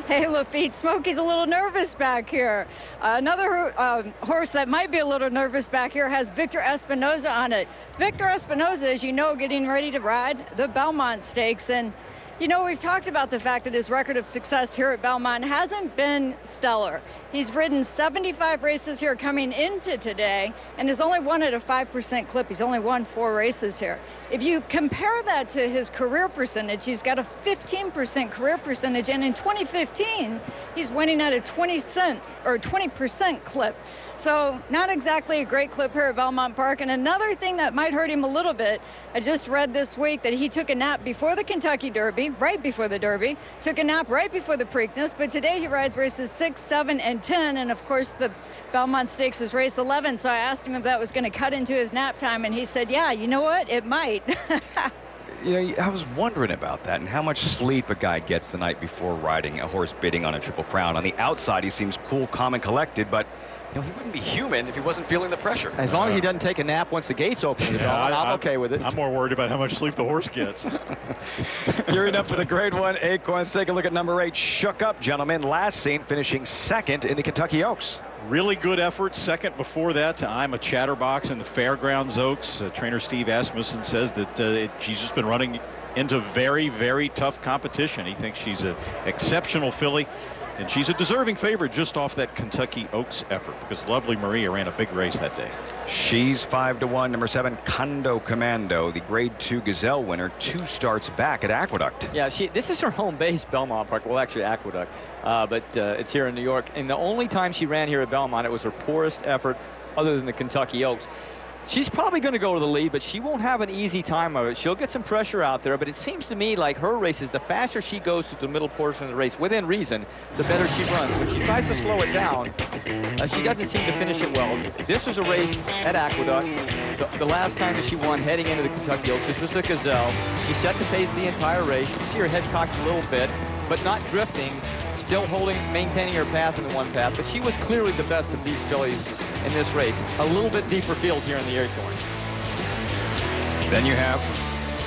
Hey, Lafitte, Smokey's a little nervous back here. Another horse that might be a little nervous back here has Victor Espinosa on it. Victor Espinosa, as you know, getting ready to ride the Belmont Stakes. And, you know, we've talked about the fact that his record of success here at Belmont hasn't been stellar. He's ridden 75 races here coming into today and has only won at a 5% clip. He's only won 4 races here. If you compare that to his career percentage, he's got a 15% career percentage, and in 2015, he's winning at a 20% clip. So not exactly a great clip here at Belmont Park. And another thing that might hurt him a little bit, I just read this week that he took a nap before the Kentucky Derby, right before the Derby, took a nap right before the Preakness, but today he rides races 6, 7, and 10, and of course the Belmont Stakes is race 11, so I asked him if that was going to cut into his nap time, and he said, yeah, you know what, it might. You know, I was wondering about that and how much sleep a guy gets the night before riding a horse bidding on a Triple Crown. On the outside, he seems cool, calm, and collected, but you know, he wouldn't be human if he wasn't feeling the pressure. As long as he doesn't take a nap once the gates open, I'm okay with it. I'm more worried about how much sleep the horse gets. Gearing up for the Grade 1 Acorn. Let's take a look at number 8, Shook Up, gentlemen. Last seen finishing second in the Kentucky Oaks. Really good effort. Second before that to I'm a Chatterbox in the Fairgrounds Oaks. Trainer Steve Asmussen says that she's just been running into very, very tough competition. He thinks she's an exceptional filly. And she's a deserving favorite just off that Kentucky Oaks effort because Lovely Maria ran a big race that day. She's 5-1. Number 7, Condo Commando, the Grade 2 Gazelle winner, 2 starts back at Aqueduct. Yeah, this is her home base, Belmont Park. Well, actually, Aqueduct, but it's here in New York. And the only time she ran here at Belmont, it was her poorest effort other than the Kentucky Oaks. She's probably going to go to the lead, but she won't have an easy time of it. She'll get some pressure out there, but it seems to me like her races, the faster she goes to the middle portion of the race, within reason, the better she runs. When she tries to slow it down, she doesn't seem to finish it well. This was a race at Aqueduct. The last time that she won heading into the Kentucky Oaks, this was the Gazelle. She set the pace the entire race. You can see her head cocked a little bit, but not drifting, still maintaining her path in the one path. But she was clearly the best of these fillies in this race. A little bit deeper field here in the Acorn. Then you have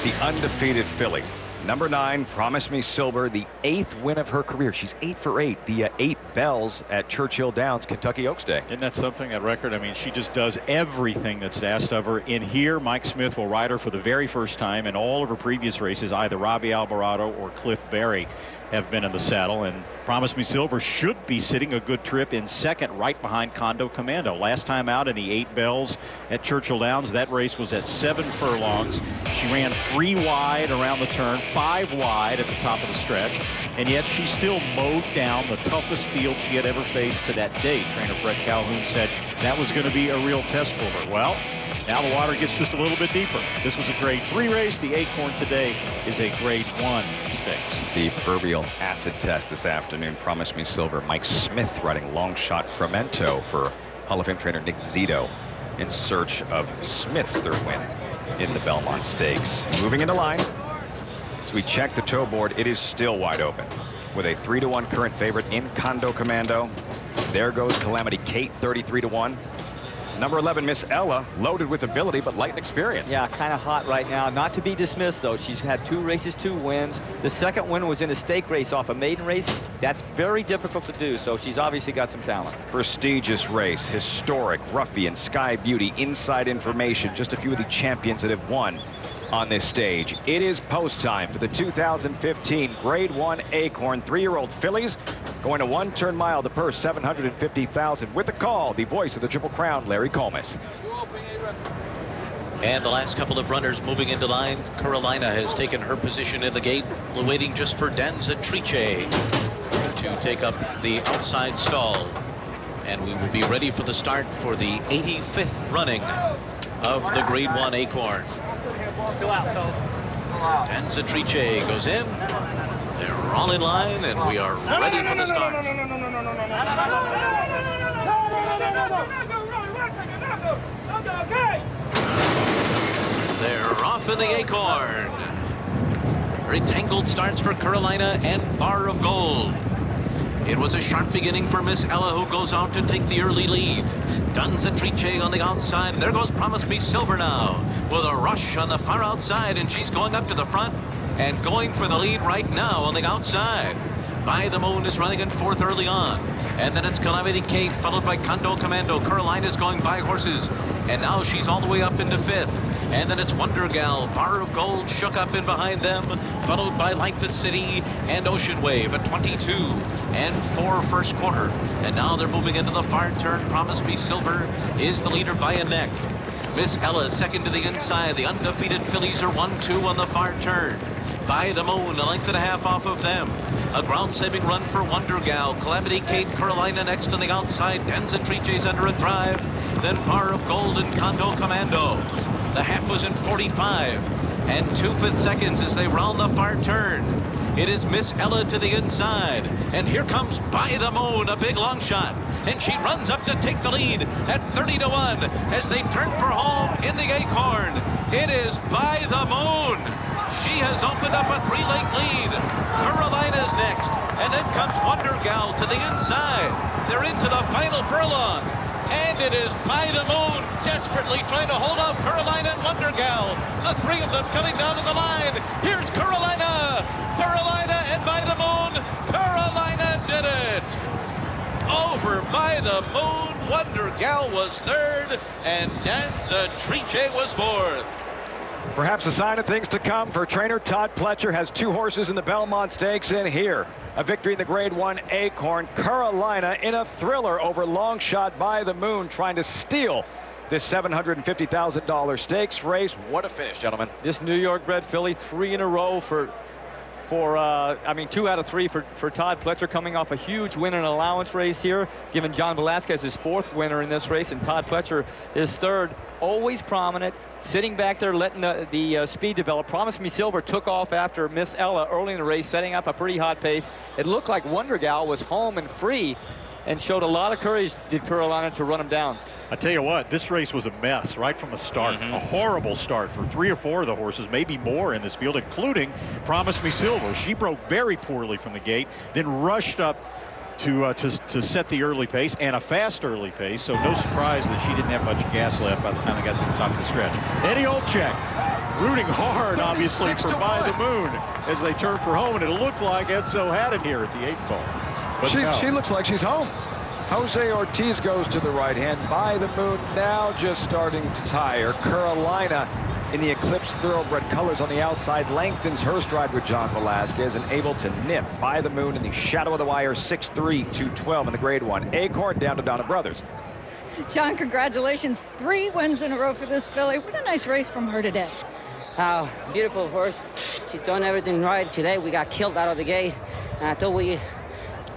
the undefeated filly. Number 9, Promise Me Silver, the 8th win of her career. She's 8 for 8. The 8 bells at Churchill Downs, Kentucky Oaks Day. Isn't that something, that record? I mean, she just does everything that's asked of her. In here, Mike Smith will ride her for the very first time. In all of her previous races, either Robbie Alvarado or Cliff Barry have been in the saddle, and Promise Me Silver should be sitting a good trip in second right behind Condo Commando. Last time out in the 8 bells at Churchill Downs, that race was at 7 furlongs. She ran 3 wide around the turn, 5 wide at the top of the stretch, and yet she still mowed down the toughest field she had ever faced to that date. Trainer Brett Calhoun said that was going to be a real test for her. Well, now the water gets just a little bit deeper. This was a Grade 3 race. The Acorn today is a Grade 1 stakes. The proverbial acid test this afternoon. Promise Me Silver. Mike Smith riding long shot Fremento for Hall of Fame trainer Nick Zito in search of Smith's 3rd win in the Belmont Stakes. Moving into line. As we check the toe board, it is still wide open with a 3-1 current favorite in Condo Commando. There goes Calamity Kate, 33-1. Number 11, Miss Ella, loaded with ability but light in experience. Yeah, kind of hot right now. Not to be dismissed, though. She's had 2 races, 2 wins. The second win was in a stake race off a maiden race. That's very difficult to do, so she's obviously got some talent. Prestigious race, historic, ruffian, Sky Beauty, inside information. Just a few of the champions that have won on this stage. It is post time for the 2015 Grade 1 Acorn. 3-year-old fillies going to 1-turn mile. The purse $750,000. With the call, the voice of the Triple Crown, Larry Colmes. And the last couple of runners moving into line. Carolina has taken her position in the gate, waiting just for Danza Trice to take up the outside stall. And we will be ready for the start for the 85th running of the Grade 1 Acorn. Still out, fellas. Danza Trice goes in. They're all in line, and we are ready for the start. They're off in the Acorn. Very tangled starts for Carolina and Bar of Gold. It was a sharp beginning for Miss Ella, who goes out to take the early lead. Danzatrice on the outside. There goes Promise Me Silver now with a rush on the far outside, and she's going up to the front and going for the lead right now on the outside. By the Moon is running in fourth early on. And then it's Calamity Kate, followed by Condo Commando. Carolina's going by horses, and now she's all the way up into fifth. And then it's Wonder Gal, Bar of Gold shook up in behind them, followed by Like the City and Ocean Wave at 22 and 4 first quarter. And now they're moving into the far turn. Promise Me Silver is the leader by a neck. Miss Ella second to the inside. The undefeated fillies are 1-2 on the far turn. By the Moon, a length and a half off of them. A ground-saving run for Wonder Gal. Calamity Kate, Carolina next on the outside. Danzatrice's under a drive. Then Bar of Gold and Condo Commando. The half was in 45 and 2/5 seconds as they round the far turn. It is Miss Ella to the inside, and here comes By the Moon, a big long shot, and she runs up to take the lead at 30-1 as they turn for home in the Acorn. It is By the Moon. She has opened up a 3-length lead. Carolina's next, and then comes Wonder Gal to the inside. They're into the final furlong. And it is By the Moon desperately trying to hold off Carolina and Wonder Gal. The three of them coming down to the line. Here's Carolina. Carolina and By the Moon. Carolina did it. Over By the Moon. Wonder Gal was third, and Danzatrice was fourth. Perhaps a sign of things to come for trainer Todd Pletcher. Has 2 horses in the Belmont Stakes in here. A victory in the Grade 1 Acorn. Carolina in a thriller over long shot By the Moon, trying to steal this $750,000 stakes race. What a finish, gentlemen. This New York bred filly, 3 in a row for 2 out of 3 for Todd Pletcher, coming off a huge win in an allowance race here, giving John Velasquez his 4th winner in this race, and Todd Pletcher his 3rd. Always prominent, sitting back there, letting the speed develop. Promise Me Silver took off after Miss Ella early in the race, setting up a pretty hot pace. It looked like Wonder Gal was home and free, and showed a lot of courage, did Carolina, to run him down. I tell you what, this race was a mess right from the start. A horrible start for 3 or 4 of the horses, maybe more in this field, including Promise Me Silver. She broke very poorly from the gate, then rushed up to set the early pace, and a fast early pace, so no surprise that she didn't have much gas left by the time they got to the top of the stretch. Eddie Olczyk rooting hard, obviously, for By the Moon as they turn for home, and it looked like Edzo had it here at the 8th call. But she looks like she's home. Jose Ortiz goes to the right hand. By the Moon now just starting to tire. Carolina in the Eclipse Thoroughbred colors on the outside lengthens her stride with John Velasquez and able to nip By the Moon in the shadow of the wire. 6-3, 2-12 in the Grade 1 Acorn, down to Donna Brothers. John, congratulations. 3 wins in a row for this filly. What a nice race from her today. Beautiful horse. She's done everything right today. We got killed out of the gate, and I thought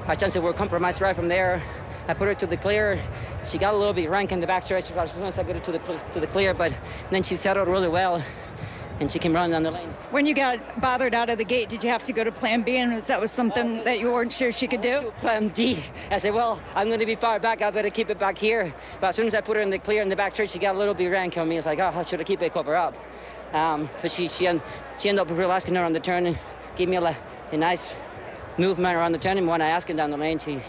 our chances were compromised right from there. I put her to the clear. She got a little bit rank in the back stretch as soon as I got her to the clear, but then she settled really well, and she came running down the lane. When you got bothered out of the gate, did you have to go to Plan B, and that was something that you weren't sure she could do? Plan D. I said, well, I'm going to be far back. I better keep it back here. But as soon as I put her in the clear in the back stretch, she got a little bit rank on me. It's like, oh, I should have keep it cover up. But she ended up real asking her on the turn and gave me a nice movement around the turn, and when I asked her down the lane, she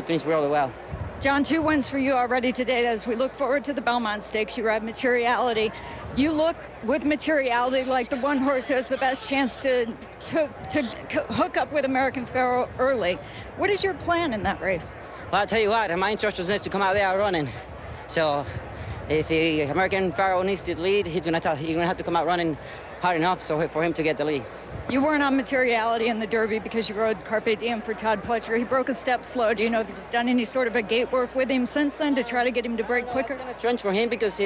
finished really well. John, 2 wins for you already today. As we look forward to the Belmont Stakes, you ride Materiality. You look with Materiality like the one horse who has the best chance to hook up with American Pharoah early. What is your plan in that race? Well, I'll tell you what, my instructions is to come out there running. So if the American Pharoah needs to lead, he's gonna have to come out running hard enough for him to get the lead. You weren't on Materiality in the Derby because you rode Carpe Diem for Todd Pletcher. He broke a step slow. Do you know if he's done any sort of a gate work with him since then to try to get him to break quicker? It's kind of strange for him because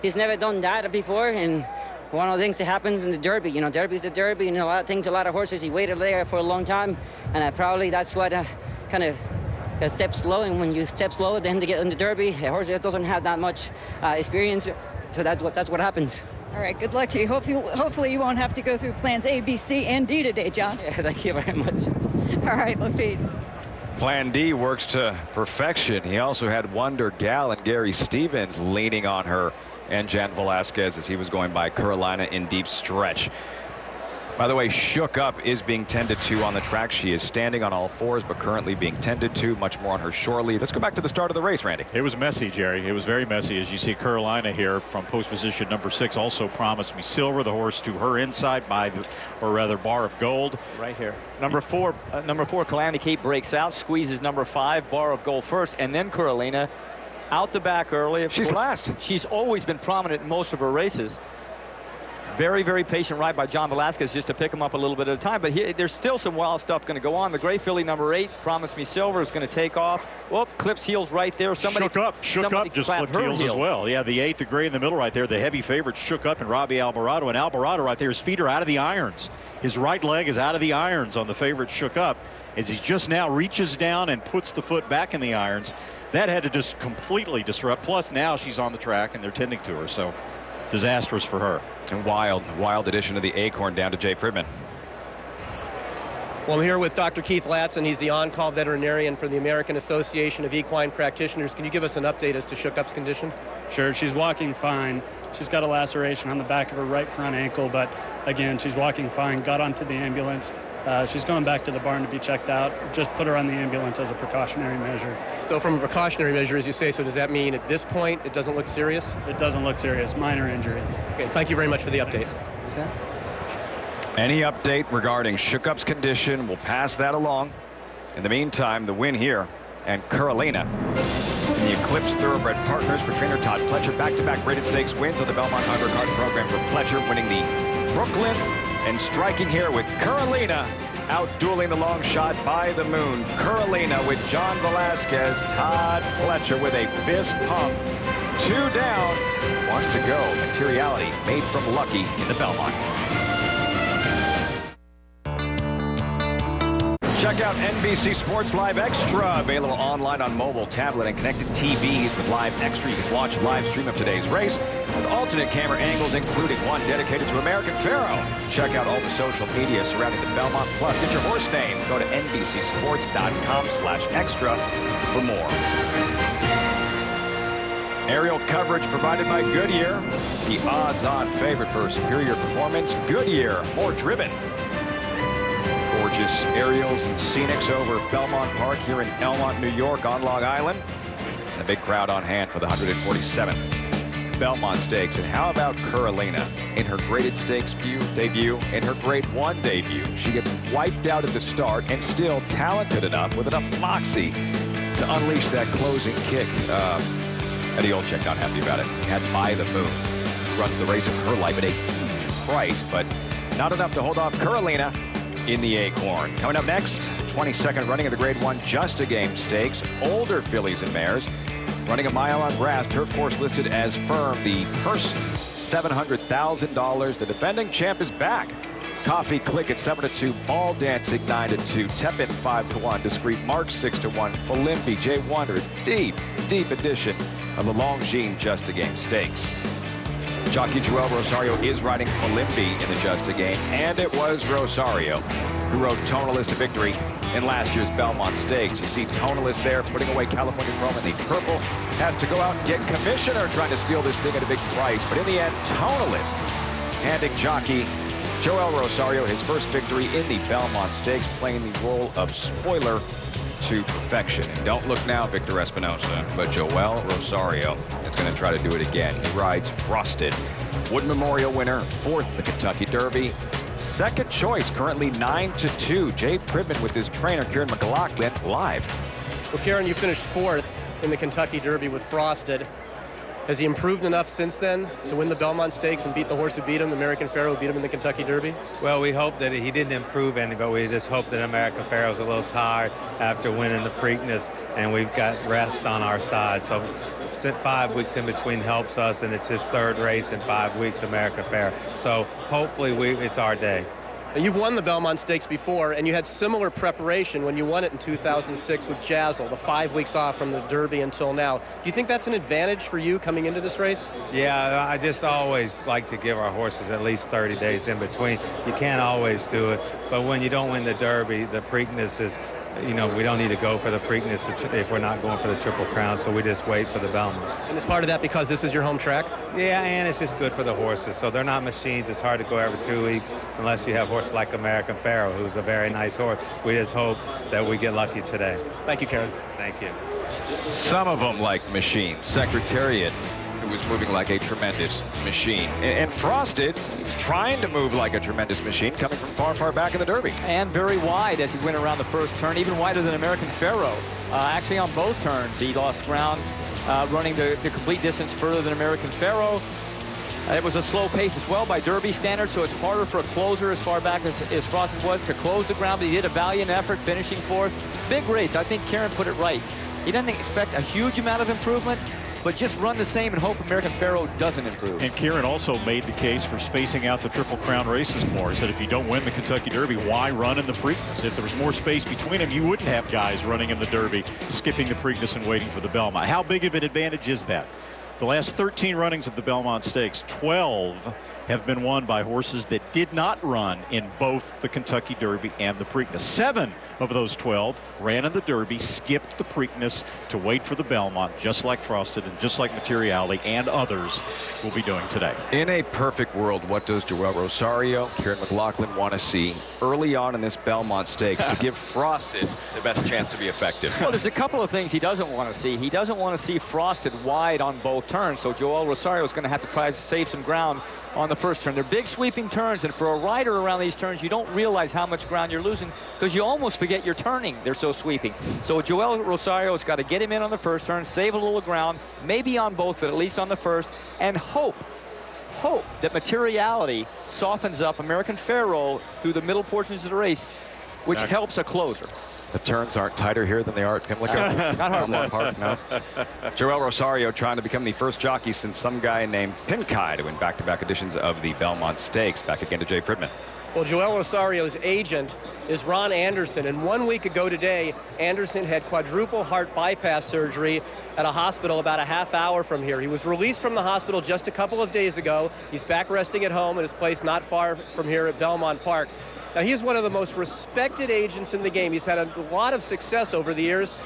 he's never done that before, and one of the things that happens in the Derby, Derby's a Derby, and a lot of horses, he waited there for a long time, and probably that's what kind of step slow, and when you step slow, then to get in the Derby, a horse that doesn't have that much experience, so that's what happens. All right, good luck to you. Hopefully you won't have to go through plans A, B, C, and D today, John. Yeah, thank you very much. All right, Lafitte. Plan D works to perfection. He also had Wonder Gal and Gary Stevens leaning on her and Jan Velasquez as he was going by Carolina in deep stretch. By the way, Shook Up is being tended to on the track. She is standing on all fours, but currently being tended to. Much more on her shore lead. Let's go back to the start of the race, Randy. It was messy, Jerry. It was very messy. As you see, Carolina here from post position number 6 also Promised Me Silver, the horse to her inside by, or rather, Bar of Gold. Right here. Number four, Calamity Cape breaks out, squeezes number 5, Bar of Gold first, and then Carolina out the back early. She's last. She's always been prominent in most of her races. Very, very patient ride by John Velasquez just to pick him up a little bit at a time. But there's still some wild stuff going to go on. The gray filly, number 8, Promise Me Silver, is going to take off. Whoop, clips heels right there. Shook Up just clipped heels as well. Yeah, the 8, the gray in the middle right there. The heavy favorite Shook Up and Robbie Alvarado. And Alvarado right there, his feet are out of the irons. His right leg is out of the irons on the favorite Shook Up as he just now reaches down and puts the foot back in the irons. That had to just completely disrupt. Plus now she's on the track and they're tending to her. So disastrous for her. And wild addition to the Acorn down to Jay Pridman. Well, I'm here with Dr. Keith Latson. He's the on-call veterinarian for the American Association of Equine Practitioners. Can you give us an update as to Shook Up's condition? Sure, she's walking fine. She's got a laceration on the back of her right front ankle, but again, she's walking fine, got onto the ambulance. She's going back to the barn to be checked out. Just put her on the ambulance as a precautionary measure. So from a precautionary measure, as you say, so does that mean at this point it doesn't look serious? It doesn't look serious, minor injury. Okay, thank you very much for the update. Any update regarding Shook Up's condition, we'll pass that along. In the meantime, the win here, and Carolina in the Eclipse Thoroughbred Partners for trainer Todd Pletcher. Back-to-back rated stakes wins on the Belmont Undercard program for Pletcher, winning the Brooklyn and striking here with Carolina, out-dueling the long shot by the moon. Carolina with John Velasquez, Todd Pletcher with a fist pump. 2 down, 1 to go. Materiality made from Lucky in the Belmont. Check out NBC Sports Live Extra, available online on mobile, tablet, and connected TVs with Live Extra. You can watch a live stream of today's race with alternate camera angles, including one dedicated to American Pharoah. Check out all the social media surrounding the Belmont. Plus, get your horse name. Go to NBCSports.com/extra for more. Aerial coverage provided by Goodyear. The odds-on favorite for superior performance. Goodyear, more driven. Gorgeous aerials and scenics over Belmont Park here in Elmont, New York on Long Island. And a big crowd on hand for the 147th Belmont Stakes. And how about Carolina in her graded stakes debut, in her grade 1 debut? She gets wiped out at the start and still talented enough with enough moxie to unleash that closing kick. Eddie Olczyk not happy about it. Had By the Moon, who runs the race of her life at a huge price, but not enough to hold off Carolina in the Acorn. Coming up next, 22nd running of the Grade 1 Just a Game Stakes. Older fillies and mares running a mile on grass. Turf course listed as firm. The purse, $700,000. The defending champ is back. Coffee Click at 7-2. Ball Dancing 9-2. Tepin 5-1. Discreet Mark 6-1. Filimpi J1. Deep edition of the Longines Just a Game Stakes. Jockey Joel Rosario is riding Filimpi in the Just a Game, and it was Rosario who rode Tonalist to victory in last year's Belmont Stakes. You see Tonalist there putting away California Chrome in the purple. Has to go out and get Commissioner trying to steal this thing at a big price, but in the end, Tonalist handing jockey Joel Rosario his first victory in the Belmont Stakes, playing the role of spoiler to perfection. And don't look now, Victor Espinosa, but Joel Rosario is going to try to do it again. He rides Frosted. Wood Memorial winner, 4th in the Kentucky Derby. Second choice, currently 9-2. Jay Pridman with his trainer, Kieran McLaughlin, live. Well, Kieran, you finished 4th in the Kentucky Derby with Frosted. Has he improved enough since then to win the Belmont Stakes and beat the horse who beat him, the American Pharoah, who beat him in the Kentucky Derby? Well, we hope that he didn't improve any, but we just hope that American Pharoah's a little tired after winning the Preakness, and we've got rest on our side. So 5 weeks in between helps us, and it's his 3rd race in 5 weeks, American Pharoah. So hopefully it's our day. Now, you've won the Belmont Stakes before, and you had similar preparation when you won it in 2006 with Jazzle, the 5 weeks off from the Derby until now. Do you think that's an advantage for you coming into this race? Yeah, I just always like to give our horses at least 30 days in between. You can't always do it, but when you don't win the Derby, the Preakness is you know, we don't need to go for the Preakness if we're not going for the Triple Crown, so we just wait for the Belmont. And is part of that because this is your home track? Yeah, and it's just good for the horses. So they're not machines. It's hard to go every 2 weeks unless you have horses like American Pharoah, who's a very nice horse. We just hope that we get lucky today. Thank you, Karen. Thank you. Some of them like machines. Secretariat, who was moving like a tremendous machine. And Frosted, he was trying to move like a tremendous machine, coming from far, far back in the Derby. And very wide as he went around the first turn, even wider than American Pharoah. Actually, on both turns, he lost ground, running the complete distance further than American Pharoah. It was a slow pace as well by Derby standards, so it's harder for a closer as far back as Frosted was to close the ground, but he did a valiant effort, finishing fourth. Big race. I think Karen put it right. He doesn't expect a huge amount of improvement, but just run the same and hope American Pharoah doesn't improve. And Kieran also made the case for spacing out the Triple Crown races more. He said if you don't win the Kentucky Derby, why run in the Preakness? If there was more space between them, you wouldn't have guys running in the Derby, skipping the Preakness and waiting for the Belmont. How big of an advantage is that? The last 13 runnings of the Belmont Stakes, 12 have been won by horses that did not run in both the Kentucky Derby and the Preakness. 7 of those 12 ran in the Derby, skipped the Preakness to wait for the Belmont, just like Frosted and just like Materiality and others will be doing today. In a perfect world, what does Joel Rosario, Kieran McLaughlin want to see early on in this Belmont Stakes to give Frosted the best chance to be effective? Well, there's a couple of things he doesn't want to see. He doesn't want to see Frosted wide on both turns, so Joel Rosario is going to have to try to save some ground on the first turn. They're big sweeping turns, and for a rider around these turns, you don't realize how much ground you're losing because you almost forget you're turning. They're so sweeping. So Joel Rosario has got to get him in on the first turn, save a little ground, maybe on both, but at least on the first, and hope that Materiality softens up American Pharoah through the middle portions of the race, which helps a closer. The turns aren't tighter here than they are at Pimlico. Not hard. Park, no. Joel Rosario trying to become the first jockey since some guy named Pinkai to win back-to-back editions of the Belmont Stakes. Back again to Jay Fridman. Well, Joel Rosario's agent is Ron Anderson, and 1 week ago today, Anderson had quadruple heart bypass surgery at a hospital about a half hour from here. He was released from the hospital just a couple of days ago. He's back resting at home at his place not far from here at Belmont Park. Now, he's one of the most respected agents in the game. He's had a lot of success over the years.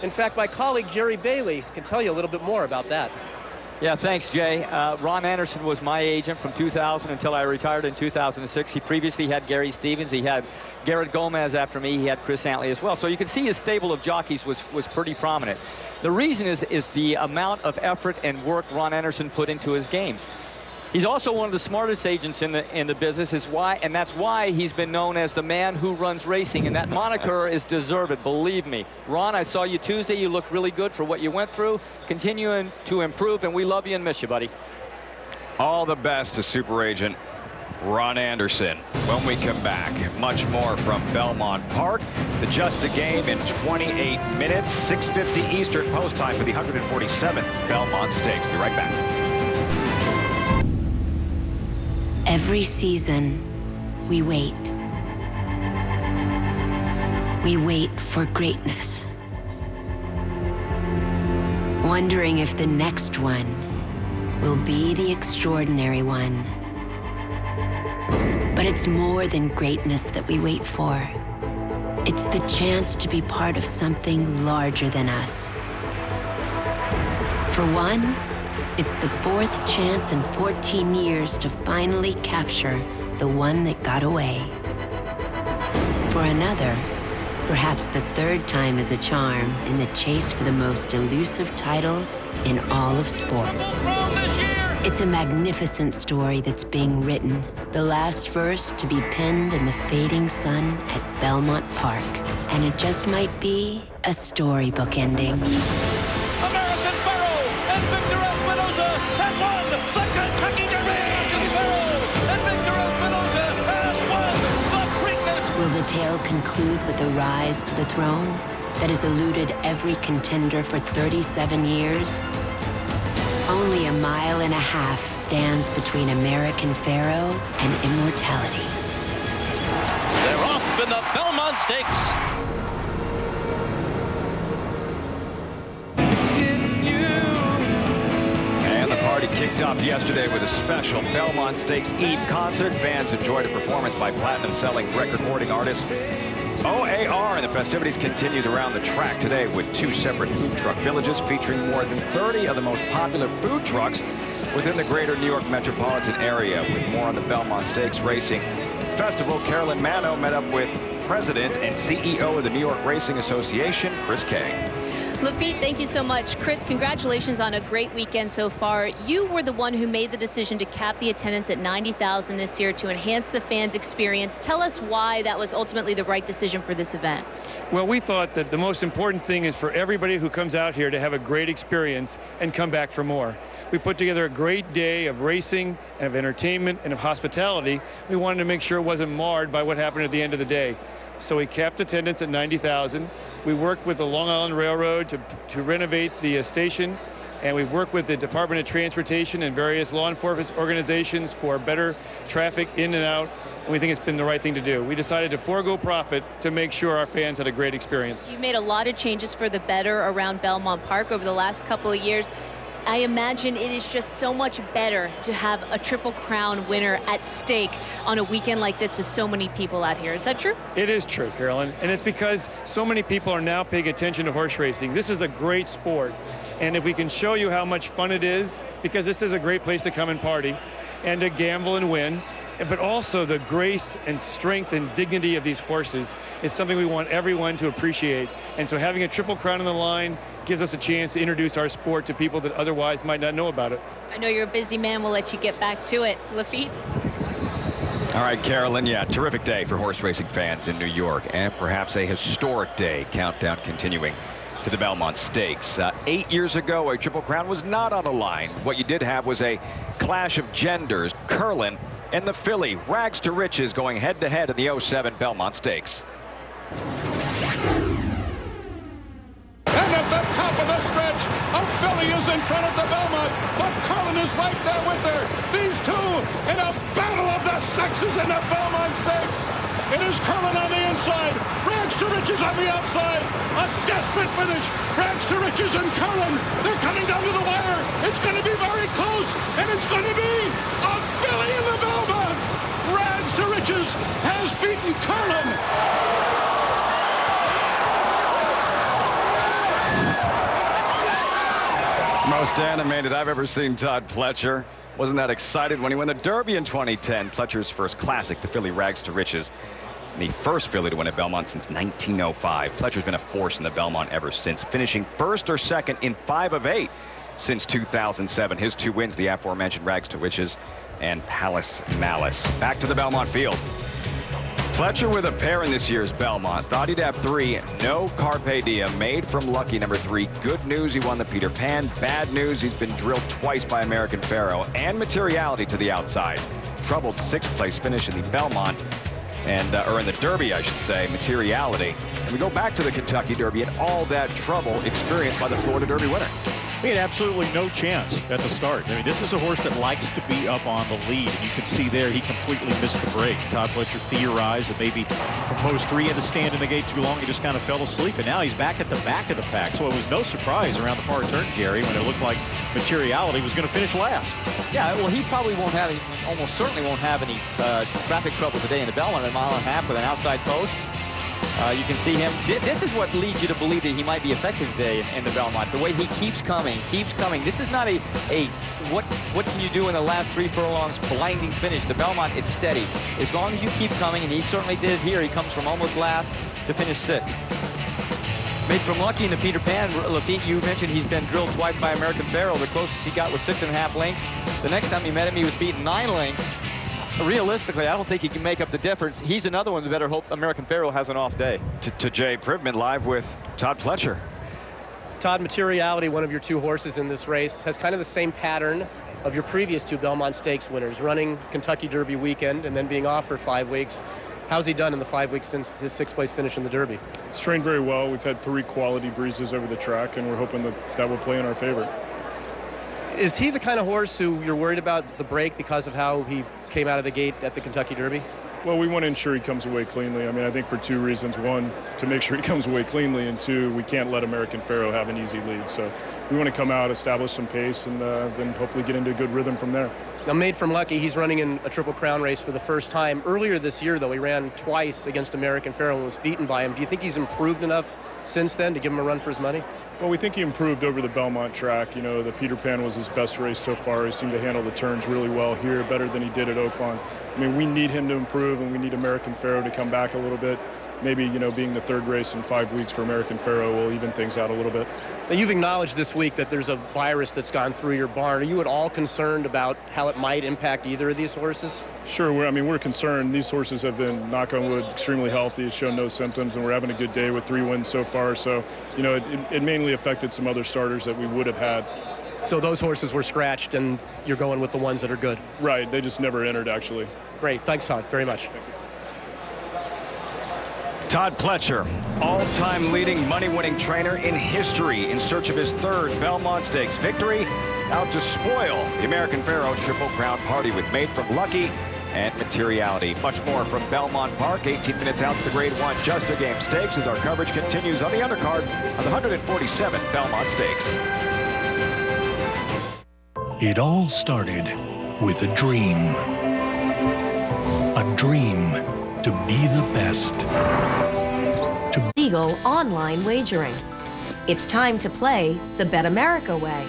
In fact, my colleague Jerry Bailey can tell you a little bit more about that. Yeah, thanks, Jay. Ron Anderson was my agent from 2000 until I retired in 2006. He previously had Gary Stevens. He had Garrett Gomez after me. He had Chris Antley as well. So you can see his stable of jockeys was pretty prominent. The reason is the amount of effort and work Ron Anderson put into his game. He's also one of the smartest agents in the business, and that's why he's been known as the man who runs racing, and that moniker is deserved, believe me. Ron, I saw you Tuesday. You looked really good for what you went through. Continuing to improve, and we love you and miss you, buddy. All the best to super agent Ron Anderson. When we come back, much more from Belmont Park. The Just a Game in 28 minutes, 6:50 Eastern post time for the 147th Belmont Stakes. Be right back. Every season, we wait. We wait for greatness. Wondering if the next one will be the extraordinary one. But it's more than greatness that we wait for. It's the chance to be part of something larger than us. For one, it's the 4th chance in 14 years to finally capture the one that got away. For another, perhaps the 3rd time is a charm in the chase for the most elusive title in all of sport. It's a magnificent story that's being written, the last verse to be penned in the fading sun at Belmont Park. And it just might be a storybook ending. American Pharoah and Victor Espinosa have won the Kentucky Derby. American Pharoah and Victor Espinosa have won the Preakness. Will the tale conclude with the rise to the throne that has eluded every contender for 37 years? Only a mile and a half stands between American Pharoah and immortality. They're off in the Belmont Stakes. And the party kicked off yesterday with a special Belmont Stakes Eve concert. Fans enjoyed a performance by platinum-selling record-hoarding artist OAR and the festivities continues around the track today with 2 separate food truck villages featuring more than 30 of the most popular food trucks within the greater New York metropolitan area. With more on the Belmont Stakes Racing Festival, Carolyn Mano met up with President and CEO of the New York Racing Association, Chris Kay. Lafitte, thank you so much. Chris, congratulations on a great weekend so far. You were the one who made the decision to cap the attendance at 90,000 this year to enhance the fans' experience. Tell us why that was ultimately the right decision for this event. Well, we thought that the most important thing is for everybody who comes out here to have a great experience and come back for more. We put together a great day of racing, and of entertainment, and of hospitality. We wanted to make sure it wasn't marred by what happened at the end of the day. So we capped attendance at 90,000. We worked with the Long Island Railroad to renovate the station, and we've worked with the Department of Transportation and various law enforcement organizations for better traffic in and out, and we think it's been the right thing to do. We decided to forego profit to make sure our fans had a great experience. You've made a lot of changes for the better around Belmont Park over the last couple of years. I imagine it is just so much better to have a Triple Crown winner at stake on a weekend like this with so many people out here. Is that true? It is true, Carolyn, and it's because so many people are now paying attention to horse racing. This is a great sport, and if we can show you how much fun it is, because this is a great place to come and party and to gamble and win, but also the grace and strength and dignity of these horses is something we want everyone to appreciate. And so having a Triple Crown on the line gives us a chance to introduce our sport to people that otherwise might not know about it. I know you're a busy man. We'll let you get back to it. Lafitte? All right, Carolyn, yeah, terrific day for horse racing fans in New York, and perhaps a historic day. Countdown continuing to the Belmont Stakes. 8 years ago, a Triple Crown was not on the line. What you did have was a clash of genders. Curlin and the filly, Rags to Riches, going head-to-head in the 07 Belmont Stakes. And at the top of the stretch, a filly is in front of the Belmont, but Curlin is right there with her. These two in a battle of the sexes in the Belmont Stakes. It is Curlin on the inside, Rags to Riches on the outside. A desperate finish. Rags to Riches and Curlin, they're coming down to the wire. It's going to be very close, and it's going to be a filly in the Belmont. Rags to Riches has beaten Curlin. Most animated I've ever seen Todd Pletcher. Wasn't that excited when he won the Derby in 2010. Pletcher's first classic, the filly Rags to Riches. The first filly to win at Belmont since 1905. Pletcher's been a force in the Belmont ever since, finishing first or second in 5 of 8 since 2007. His 2 wins, the aforementioned Rags to Riches and Palace Malice. Back to the Belmont field. Pletcher with a pair in this year's Belmont. Thought he'd have 3. No Carpe Diem. Made from lucky number 3. Good news, he won the Peter Pan. Bad news, he's been drilled twice by American Pharoah. And Materiality to the outside. Troubled 6th place finish in the Belmont. And, or in the Derby, I should say, Materiality. And we go back to the Kentucky Derby and all that trouble experienced by the Florida Derby winner. He had absolutely no chance at the start. I mean, this is a horse that likes to be up on the lead, and you can see there he completely missed the break. Todd Pletcher theorized that maybe from post 3 had to stand in the gate too long, he just kind of fell asleep, and now he's back at the back of the pack. So it was no surprise around the far turn, Jerry, when it looked like Materiality was going to finish last. Yeah, well, he probably won't have any, almost certainly won't have any traffic trouble today in the Belmont at 1.5 miles with an outside post. You can see him. This is what leads you to believe that he might be effective today in the Belmont. The way he keeps coming. This is not a what can you do in the last 3 furlongs blinding finish. The Belmont, it's steady. As long as you keep coming, and he certainly did it here. He comes from almost last to finish 6th. Made from lucky in the Peter Pan. Lafitte, you mentioned he's been drilled twice by American Pharoah. The closest he got was 6.5 lengths. The next time you met him, he was beaten 9 lengths. Realistically, I don't think he can make up the difference. He's another one that better hope American Pharoah has an off day. To Jay Privman, live with Todd Pletcher. Todd, Materiality, one of your 2 horses in this race, has kind of the same pattern of your previous 2 Belmont Stakes winners, running Kentucky Derby weekend and then being off for 5 weeks. How's he done in the 5 weeks since his 6th place finish in the Derby? He's trained very well. We've had 3 quality breezes over the track, and we're hoping that will play in our favor. Is he the kind of horse who you're worried about the break because of how he came out of the gate at the Kentucky Derby? Well, we want to ensure he comes away cleanly. I mean, I think for 2 reasons. 1, to make sure he comes away cleanly, and 2, we can't let American Pharoah have an easy lead. So we want to come out, establish some pace, and then hopefully get into a good rhythm from there. Now, Made from Lucky, he's running in a Triple Crown race for the first time. Earlier this year, though, he ran twice against American Pharoah and was beaten by him. Do you think he's improved enough since then to give him a run for his money? Well, we think he improved over the Belmont track. You know, the Peter Pan was his best race so far. He seemed to handle the turns really well here, better than he did at Oakland. I mean, we need him to improve, and we need American Pharoah to come back a little bit. Maybe, you know, being the third race in 5 weeks for American Pharoah will even things out a little bit. Now, you've acknowledged this week that there's a virus that's gone through your barn. Are you at all concerned about how it might impact either of these horses? Sure, we're concerned. These horses have been, knock on wood, extremely healthy, have shown no symptoms, and we're having a good day with 3 wins so far. So, you know, it mainly affected some other starters that we would have had. So those horses were scratched, and you're going with the ones that are good? Right, they just never entered, actually. Great, thanks, Todd, very much. Todd Pletcher, all-time leading money-winning trainer in history, in search of his third Belmont Stakes victory, out to spoil the American Pharoah Triple Crown party with Made from Lucky and Materiality. Much more from Belmont Park. 18 minutes out to the Grade 1 Just a Game Stakes as our coverage continues on the undercard of the 147th Belmont Stakes. It all started with a dream. A dream to be the best. Legal online wagering. It's time to play the Bet America way.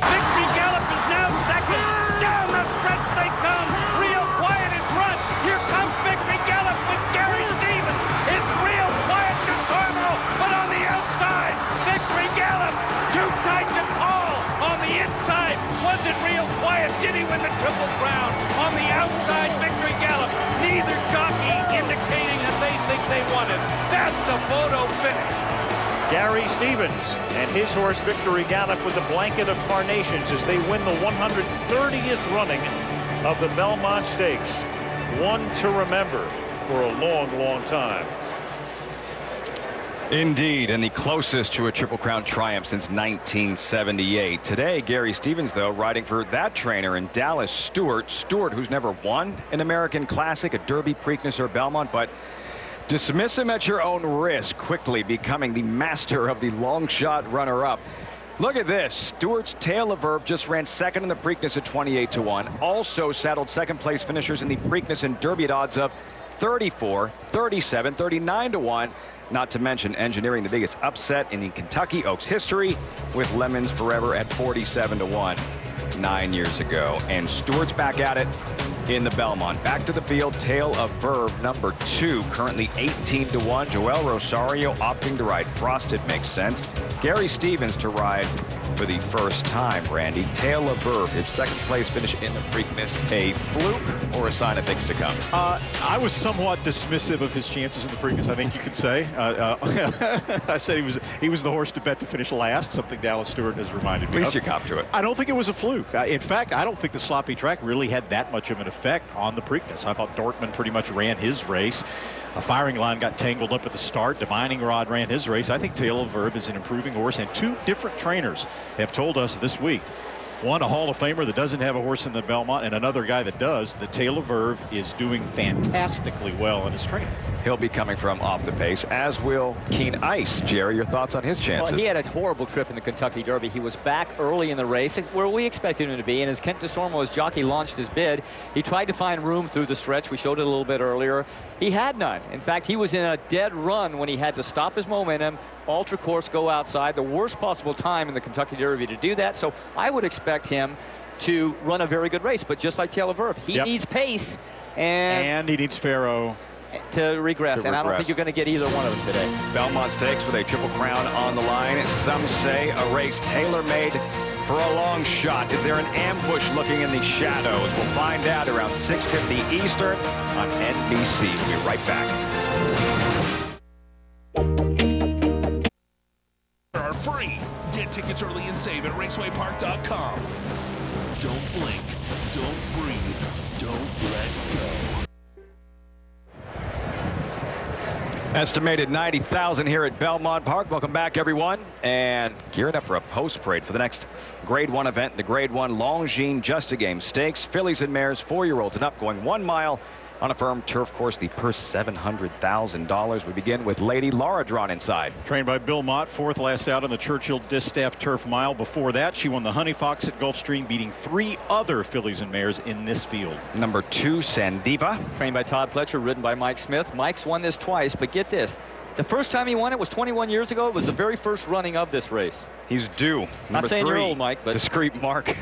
Victory Gallop is now second. Down the stretch they come. Real quiet in front. Here comes Victory Gallop with Gary Stevens. It's Real Quiet Disarmable, but on the outside, Victory Gallop. Too tight to call. On the inside, was it Real Quiet? Did he win the Triple Crown? On the outside, Victory Gallop. Neither jockey indicating that they think they won it. That's a photo finish. Gary Stevens and his horse Victory Gallop with the blanket of carnations as they win the 130th running of the Belmont Stakes. One to remember for a long, long time. Indeed, and the closest to a Triple Crown triumph since 1978. Today, Gary Stevens, though, riding for that trainer in Dallas Stewart. Stewart, who's never won an American Classic, a Derby, Preakness, or Belmont, but dismiss him at your own risk, quickly becoming the master of the long shot runner-up. Look at this. Stewart's Tale of Verve just ran second in the Preakness at 28-1. Also saddled second place finishers in the Preakness and Derby at odds of 34, 37, 39-1. Not to mention engineering the biggest upset in the Kentucky Oaks history with Lemons Forever at 47-1 9 years ago. And Stewart's back at it in the Belmont. Back to the field, Tale of Verve, number 2, currently 18-1. Joel Rosario opting to ride Frosted makes sense. Gary Stevens to ride for the first time, Randy. Tale of Verve, his second place finish in the Preakness, a fluke or a sign of things to come? I was somewhat dismissive of his chances in the Preakness, I think you could say. I said he was the horse to bet to finish last, something Dallas Stewart has reminded me At least of. you cop to it. I don't think it was a fluke. In fact, I don't think the sloppy track really had that much of an effect on the Preakness. I thought Dortmund pretty much ran his race. A Firing Line got tangled up at the start. Divining Rod ran his race. I think Tale of Verve is an improving horse, and 2 different trainers have told us this week. One, a Hall of Famer that doesn't have a horse in the Belmont, and another guy that does. The Tale of Verve is doing fantastically well in his training. He'll be coming from off the pace, as will Keen Ice. Jerry, your thoughts on his chances? Well, he had a horrible trip in the Kentucky Derby. He was back early in the race, where we expected him to be, and as Kent DeSormo, his jockey, launched his bid, he tried to find room through the stretch. We showed it a little bit earlier. He had none. In fact, he was in a dead run when he had to stop his momentum, alter course, go outside, the worst possible time in the Kentucky Derby to do that. So I would expect him to run a very good race, but just like Tale of Verve, he needs pace, and he needs Pharoah to regress, and I don't think you're going to get either one of them today. Belmont Stakes with a Triple Crown on the line. Some say a race tailor-made for a long shot. Is there an ambush looking in the shadows? We'll find out around 6:50 Eastern on NBC. We'll be right back. Are free. Get tickets early and save at racewaypark.com. Don't blink. Don't breathe. Don't let go. Estimated 90,000 here at Belmont Park. Welcome back, everyone. And gearing up for a post parade for the next Grade 1 event, the Grade 1 Longines Just a Game Stakes. Fillies and mares, 4-year-olds and up, going 1 mile On a firm turf course, the purse $700,000. We begin with Lady Laura drawn inside. Trained by Bill Mott, 4th last out in the Churchill Distaff Turf Mile. Before that, she won the Honey Fox at Gulfstream, beating 3 other fillies and mares in this field. Number 2, Sandiva. Trained by Todd Pletcher, ridden by Mike Smith. Mike's won this twice, but get this. The first time he won it was 21 years ago. It was the very first running of this race. He's due. Not saying you're old, Mike, but Discreet Mark.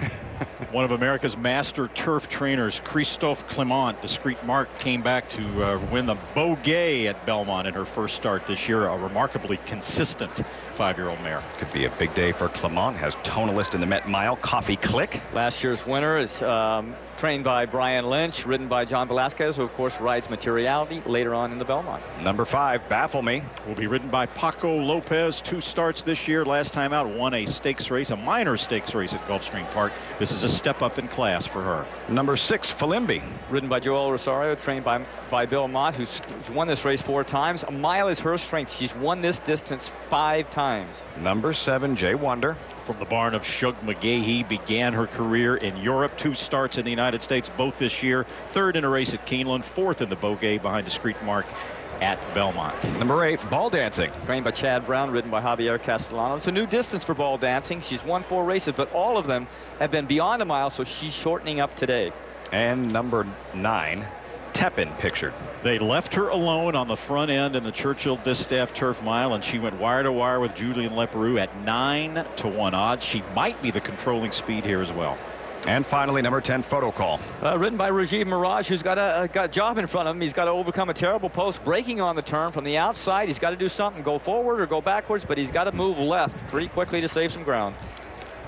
One of America's master turf trainers, Christophe Clement. Discreet Mark came back to win the Beaugay at Belmont in her first start this year. A remarkably consistent 5-year-old mare. Could be a big day for Clement. Has Tonalist in the Met Mile. Coffee Click. Last year's winner is trained by Brian Lynch, ridden by John Velasquez, who of course rides Materiality later on in the Belmont. Number 5, Baffle Me. Will be ridden by Paco Lopez. 2 starts this year. Last time out, won a stakes race, a minor stakes race at Gulfstream Park. This is a step up in class for her. Number 6, Filimbi. Ridden by Joel Rosario, trained by Bill Mott, who's won this race 4 times. A mile is her strength. She's won this distance 5 times. Number 7, Jay Wonder. From the barn of Shug McGahee, began her career in Europe. 2 starts in the United States, both this year. 3rd in a race at Keeneland, 4th in the Beaugay behind Discreet Mark at Belmont. Number 8, Ball Dancing. Trained by Chad Brown, ridden by Javier Castellano. It's a new distance for Ball Dancing. She's won 4 races, but all of them have been beyond a mile, so she's shortening up today. And number 9, Tepin pictured. They left her alone on the front end in the Churchill Distaff Turf Mile, and she went wire to wire with Julian Leperoux at 9-to-1 odds. She might be the controlling speed here as well. And finally, number 10, Photo Call. Ridden by Rajiv Mirage, who's got a job in front of him. He's got to overcome a terrible post, breaking on the turn from the outside. He's got to do something, go forward or go backwards, but he's got to move left pretty quickly to save some ground.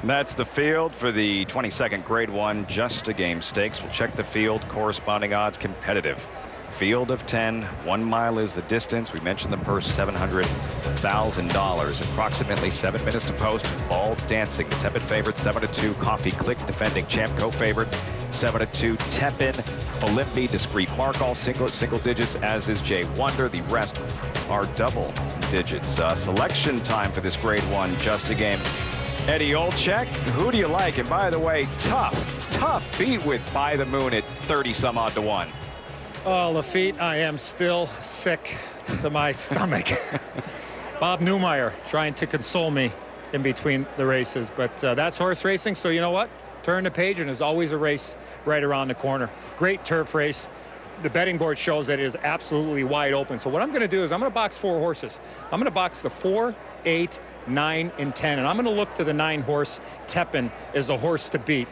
That's the field for the 22nd Grade 1 Just a Game Stakes. We'll check the field. Corresponding odds competitive. Field of 10. 1 mile is the distance. We mentioned the purse, $700,000. Approximately 7 minutes to post. Ball Dancing, the Tepin favorite, 7-2. Coffee Click, defending champ, co-favorite, 7-2. Tepin, Filimbi, Discreet Mark, all single digits, as is Jay Wonder. The rest are double digits. Selection time for this Grade 1 Just a Game. Eddie Olczyk, who do you like? And by the way, tough beat with By the Moon at 30-some-odd to 1. Oh, Lafitte, I am still sick to my stomach. Bob Newmeyer trying to console me in between the races, but that's horse racing, so you know what? Turn the page, and there's always a race right around the corner. Great turf race. The betting board shows that it is absolutely wide open. So what I'm going to do is I'm going to box 4 horses. I'm going to box the 4, 8, 9, and 10, and I'm going to look to the 9 horse. Tepin is the horse to beat.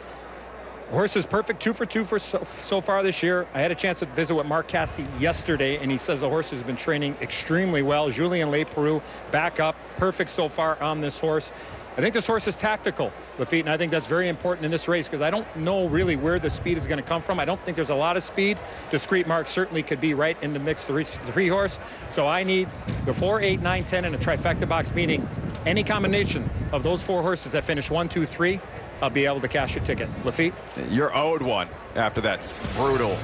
Horse is perfect, 2 for 2 so far this year. I had a chance to visit with Mark Cassie yesterday, and he says the horse has been training extremely well. Julien Leperoux back up, perfect so far on this horse. I think this horse is tactical, Lafitte, and I think that's very important in this race because I don't know really where the speed is going to come from. I don't think there's a lot of speed. Discreet Mark certainly could be right in the mix to reach the 3 horse. So I need the 4, 8, 9, 10 in a trifecta box, meaning any combination of those 4 horses that finish 1, 2, 3, I'll be able to cash your ticket. Lafitte? You're owed one after that brutal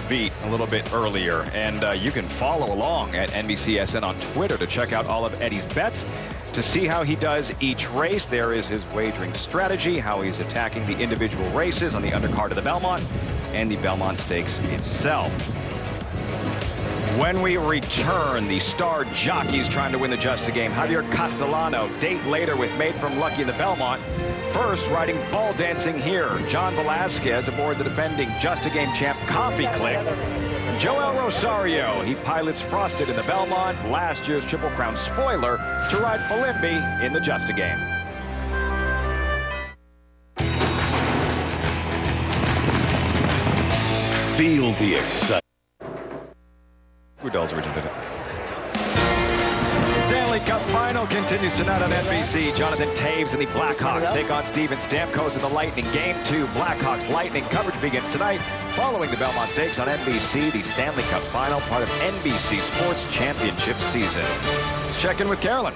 beat a little bit earlier. And you can follow along at NBCSN on Twitter to check out all of Eddie's bets. To see how he does each race, there is his wagering strategy, how he's attacking the individual races on the undercard of the Belmont and the Belmont Stakes itself. When we return, the star jockeys trying to win the Just a Game. Javier Castellano, date later with Made from Lucky in the Belmont. First, riding Ball Dancing here. John Velasquez aboard the defending Just a Game champ Coffee Click. Joel Rosario, he pilots Frosted in the Belmont, last year's Triple Crown spoiler, to ride Filimbi in the Just a Game. Feel the excitement. Udall's original did it. Stanley Cup final continues tonight on NBC. Jonathan Taves and the Blackhawks take on Steven Stamkos and the Lightning. Game 2, Blackhawks Lightning coverage begins tonight following the Belmont Stakes on NBC. The Stanley Cup final, part of NBC Sports Championship season. Let's check in with Carolyn.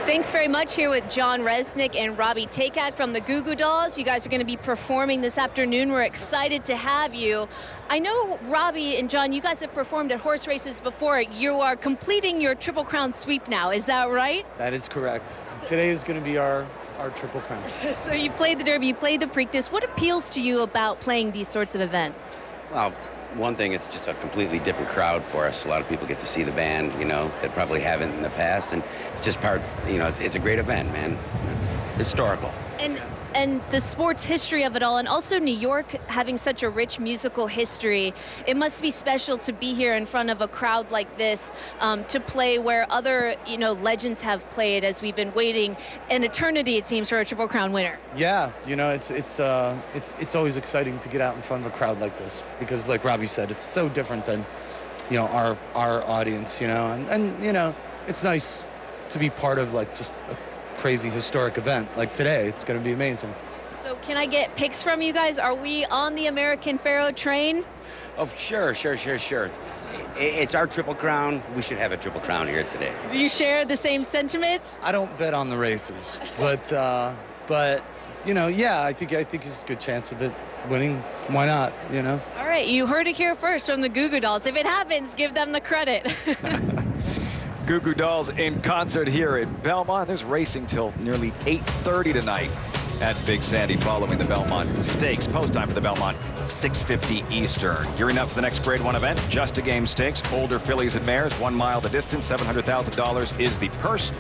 Thanks very much. Here with John Resnick and Robbie Takak from the Goo Goo Dolls. You guys are going to be performing this afternoon. We're excited to have you. I know, Robbie and John, you guys have performed at horse races before. You are completing your Triple Crown sweep now. Is that right? That is correct. Today is going to be our our Triple Crown. So you played the Derby, you played the Preakness. What appeals to you about playing these sorts of events? Well, one thing, it's just a completely different crowd for us. A lot of people get to see the band, you know, that probably haven't in the past, and it's just part, you know, it's a great event, man. It's historical. And the sports history of it all, and also New York having such a rich musical history, it must be special to be here in front of a crowd like this, to play where other, you know, legends have played, as we've been waiting an eternity, it seems, for a Triple Crown winner. Yeah, you know, it's always exciting to get out in front of a crowd like this, because like Robbie said, it's so different than, you know, our audience, you know, and you know, it's nice to be part of like just a crazy historic event like today. It's going to be amazing. So can I get pics from you guys? Are we on the American Pharoah train? Oh, sure. It's our Triple Crown. We should have a Triple Crown here today. Do you share the same sentiments? I don't bet on the races, but you know, yeah, I think it's a good chance of it winning. Why not? You know. All right, you heard it here first from the Goo Goo Dolls. If it happens, give them the credit. Goo Goo Dolls in concert here at Belmont. There's racing till nearly 8:30 tonight at Big Sandy following the Belmont Stakes. Post time for the Belmont, 6:50 Eastern. Gearing up for the next Grade 1 event, Just a Game Stakes. Older fillies and mares, 1 mile the distance, $700,000 is the purse.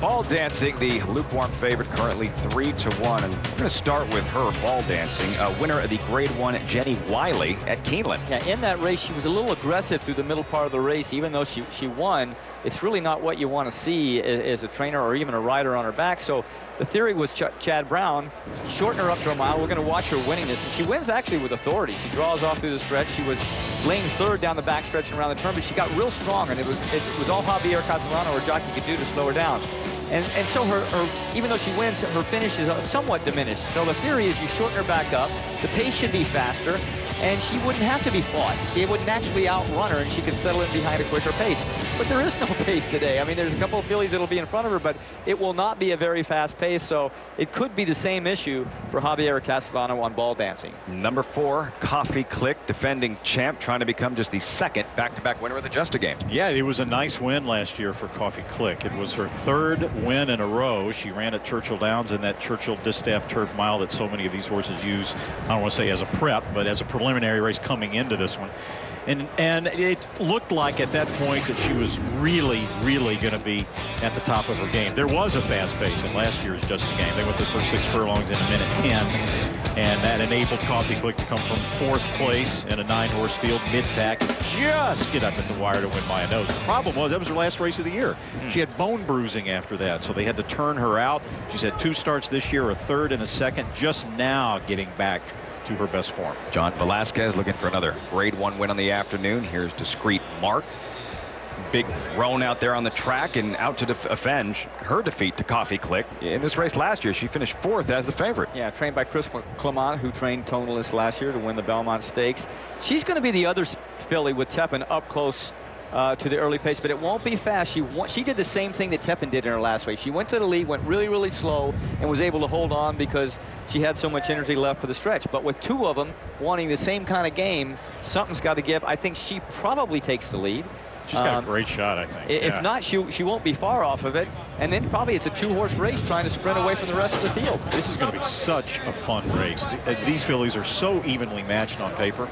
Ball dancing, the lukewarm favorite, currently 3-1. And we're going to start with her ball dancing. Winner of the Grade 1, Jenny Wiley at Keeneland. Yeah, in that race, she was a little aggressive through the middle part of the race, even though she won. It's really not what you want to see as a trainer or even a rider on her back. So the theory was Chad Brown, shorten her up to a mile. We're going to watch her winning this. And she wins actually with authority. She draws off through the stretch. She was laying third down the back stretch and around the turn, but she got real strong. And it was all Javier Castellano, her jockey, could do to slow her down. And so her even though she wins, her finish is somewhat diminished. So the theory is you shorten her back up. The pace should be faster, and she wouldn't have to be fought. It would naturally outrun her, and she could settle in behind a quicker pace. But there is no pace today. I mean, there's a couple of fillies that'll be in front of her, but it will not be a very fast pace. So it could be the same issue for Javier Castellano on ball dancing. Number 4, Coffee Click, defending champ, trying to become just the second back-to-back winner of the Just a Game. Yeah, it was a nice win last year for Coffee Click. It was her 3rd win in a row. She ran at Churchill Downs in that Churchill Distaff Turf Mile that so many of these horses use, I don't want to say as a prep, but as a preliminary race coming into this one. And it looked like at that point that she was really going to be at the top of her game. There was a fast pace in last year's Just a Game. They went the first 6 furlongs in a minute 10, and that enabled Coffee Click to come from 4th place in a 9-horse field, mid-pack, just get up at the wire to win by a nose. The problem was that was her last race of the year. She had bone bruising after that, so they had to turn her out. She's had 2 starts this year, a 3rd and a 2nd, just now getting back to her best form. John Velasquez looking for another Grade 1 win on the afternoon. Here's Discreet Mark. Big roan out there on the track and out to avenge her defeat to Coffee Click. In this race last year, she finished 4th as the favorite. Yeah, trained by Chris Clement, who trained Tonalist last year to win the Belmont Stakes. She's going to be the other filly with Tepin up close to the early pace, but it won't be fast. She did the same thing that Tepin did in her last race. She went to the lead, went really slow, and was able to hold on because she had so much energy left for the stretch. But with 2 of them wanting the same kind of game, something's got to give. I think she probably takes the lead. She's got a great shot, I think. If not, she won't be far off of it. And then probably it's a 2-horse race trying to sprint away from the rest of the field. This is going to be such a fun race. These fillies are so evenly matched on paper.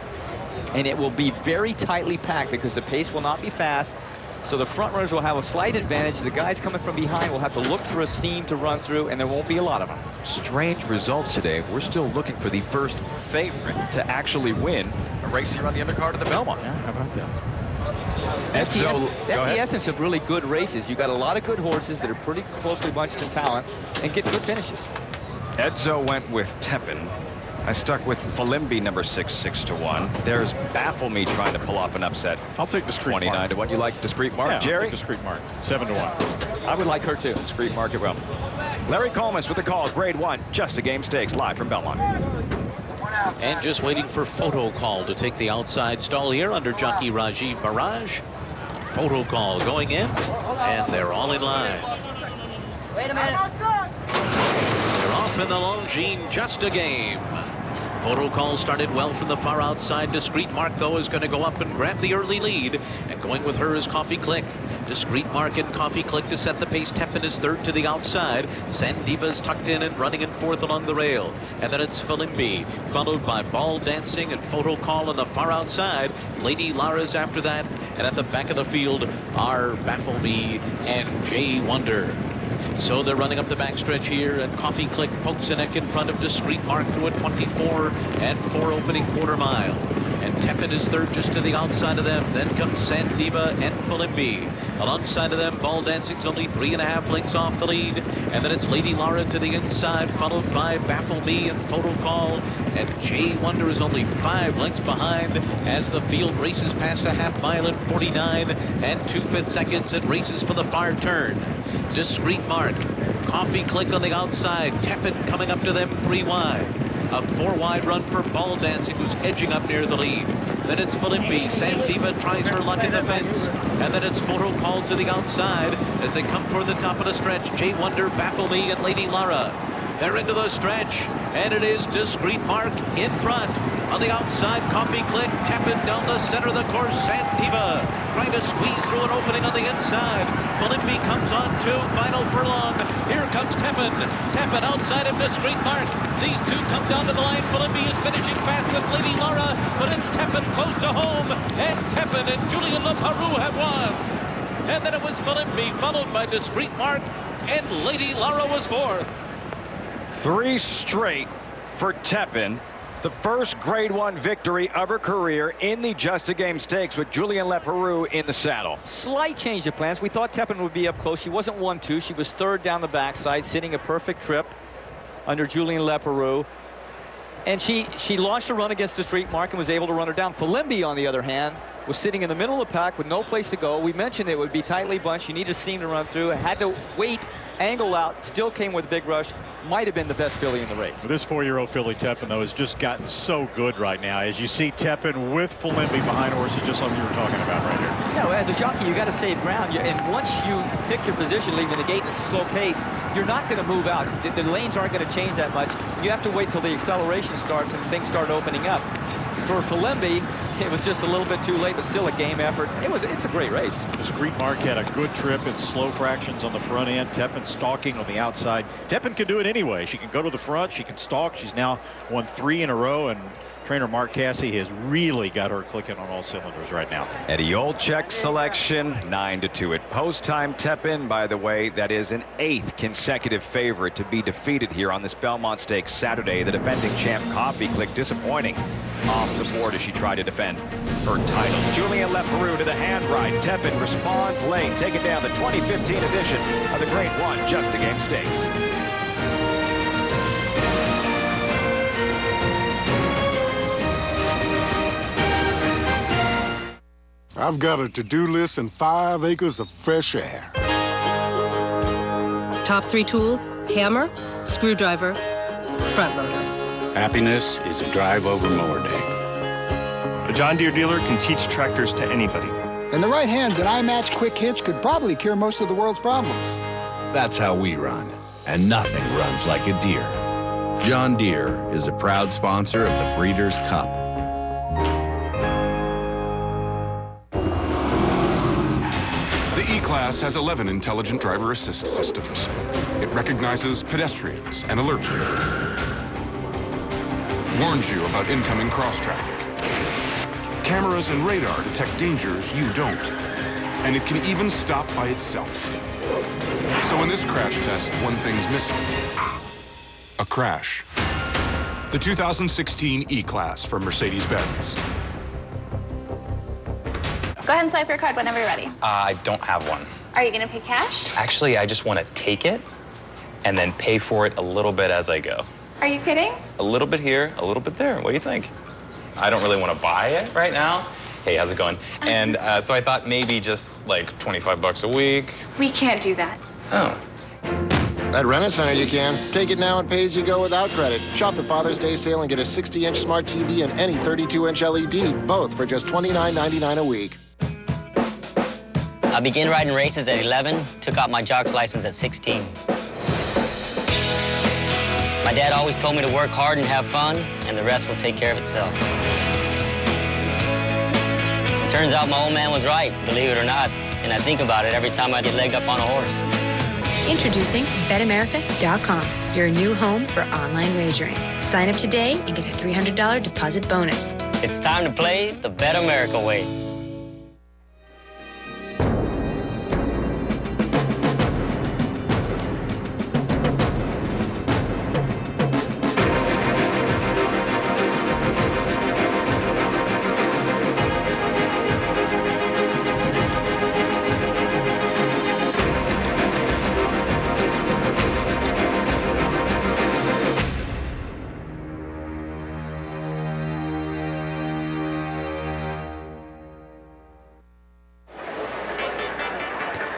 And it will be very tightly packed because the pace will not be fast. So the front runners will have a slight advantage. The guys coming from behind will have to look for a seam to run through, and there won't be a lot of them. Strange results today. We're still looking for the first favorite to actually win a race here on the undercard of the Belmont. Yeah, how about that? That's the essence of really good races. You got a lot of good horses that are pretty closely bunched in talent and get good finishes. Edzo went with Tepin. I stuck with Falimbi, number 6, 6-1. There's Baffle Me trying to pull off an upset. I'll take Discreet 29 to 1. You like Discreet Mark, yeah, Jerry? I'll take Discreet Mark, 7-1. I would like her too. Discreet Mark as well. Larry Coleman with the call, Grade 1, Just a Game Stakes, live from Belmont. And just waiting for Photo Call to take the outside stall here under jockey Rajiv Barrage. Photo Call going in, and they're all in line. Wait a minute. They're off in the Longines Just a Game. Photo Call started well from the far outside. Discreet Mark, though, is going to go up and grab the early lead. And going with her is Coffee Click. Discreet Mark and Coffee Click to set the pace. Tepin is third to the outside. Sandiva's tucked in and running in fourth along the rail. And then it's Philimbi, followed by Ball Dancing and Photo Call on the far outside. Lady Lara's after that. And at the back of the field are Baffle Me and Jay Wonder. So they're running up the backstretch here, and Coffee Click pokes a neck in front of Discreet Mark through a 24 and 4 opening quarter mile. And Tepin is third just to the outside of them. Then comes Sandiva and Philimbi. Alongside of them, Ball Dancing's only 3.5 lengths off the lead. And then it's Lady Lara to the inside, followed by Baffle Me and Photo Call. And Jay Wonder is only 5 lengths behind as the field races past a half mile in 49 and 2/5 seconds and races for the far turn. Discreet Mark, Coffee Click on the outside, Tepin coming up to them 3 wide. A 4 wide run for Ball Dancing, who's edging up near the lead. Then it's Philimbi. Sandiva tries her luck at the fence. And then it's Photo Call to the outside as they come toward the top of the stretch. Jay Wonder, Baffle Me, and Lady Lara. They're into the stretch, and it is Discreet Mark in front. On the outside, Coffee Click, Tepin down the center of the course. Sandiva trying to squeeze through an opening on the inside. Philimbi comes on too, final furlong. Here comes Tepin. Tepin outside of Discreet Mark. These two come down to the line. Philimbi is finishing fast with Lady Lara, but it's Tepin close to home. And Tepin and Julien Leparoux have won. And then it was Philimbi, followed by Discreet Mark, and Lady Lara was fourth. 3 straight for Tepin. The first Grade 1 victory of her career in the Just a Game Stakes with Julien Leparoux in the saddle. Slight change of plans. We thought Tepin would be up close. She wasn't 1-2. She was third down the backside, sitting a perfect trip under Julien Leparoux. And she launched a run against Discreet Mark and was able to run her down. Philimbi, on the other hand, was sitting in the middle of the pack with no place to go. We mentioned it would be tightly bunched. She needed a seam to run through. Had to wait, angle out, still came with a big rush. Might have been the best filly in the race. Well, this 4-year-old filly Tepin, though, has just gotten so good right now. As you see Tepin with Philimbi behind horses, just like you were talking about right here. Yeah, well, as a jockey, you got to save ground. And once you pick your position, leaving the gate at a slow pace, you're not going to move out. The lanes aren't going to change that much. You have to wait till the acceleration starts and things start opening up. For Philimbi, it was just a little bit too late, but still a game effort. It's a great race. Discreet Mark had a good trip in slow fractions on the front end. Tepin stalking on the outside. Tepin can do it anyway. She can go to the front. She can stalk. She's now won 3 in a row, and trainer Mark Casse has really got her clicking on all cylinders right now. Eddie Olczek selection, 9-2 at post time. Tepin, by the way, that is an 8th consecutive favorite to be defeated here on this Belmont Stakes Saturday. The defending champ Coffee Click disappointing off the board as she tried to defend her title. Julien Leparoux to the hand right. Tepin responds late, taking down the 2015 edition of the Grade 1 Just a Game Stakes. I've got a to-do list and 5 acres of fresh air. Top 3 tools: hammer, screwdriver, front loader. Happiness is a drive over mower deck. A John Deere dealer can teach tractors to anybody. In the right hands, an iMatch Quick Hitch could probably cure most of the world's problems. That's how we run, and nothing runs like a Deere. John Deere is a proud sponsor of the Breeders' Cup. The E-Class has 11 intelligent driver assist systems. It recognizes pedestrians and alerts you. Warns you about incoming cross-traffic. Cameras and radar detect dangers you don't. And it can even stop by itself. So in this crash test, one thing's missing. A crash. The 2016 E-Class from Mercedes-Benz. Go ahead and swipe your card whenever you're ready. I don't have one. Are you going to pay cash? Actually, I just want to take it and then pay for it a little bit as I go. Are you kidding? A little bit here, a little bit there. What do you think? I don't really want to buy it right now. Hey, how's it going? And so I thought maybe just like 25 bucks a week. We can't do that. Oh. At Rent-A-Center you can. Take it now and pay as you go without credit. Shop the Father's Day sale and get a 60-inch smart TV and any 32-inch LED, both for just $29.99 a week. I began riding races at 11, took out my jock's license at 16. My My dad always told me to work hard and have fun, and the rest will take care of itself. It turns out my old man was right, believe it or not, and I think about it every time I get legged up on a horse. Introducing BetAmerica.com, your new home for online wagering. Sign up today and get a $300 deposit bonus. It's time to play the Bet America way.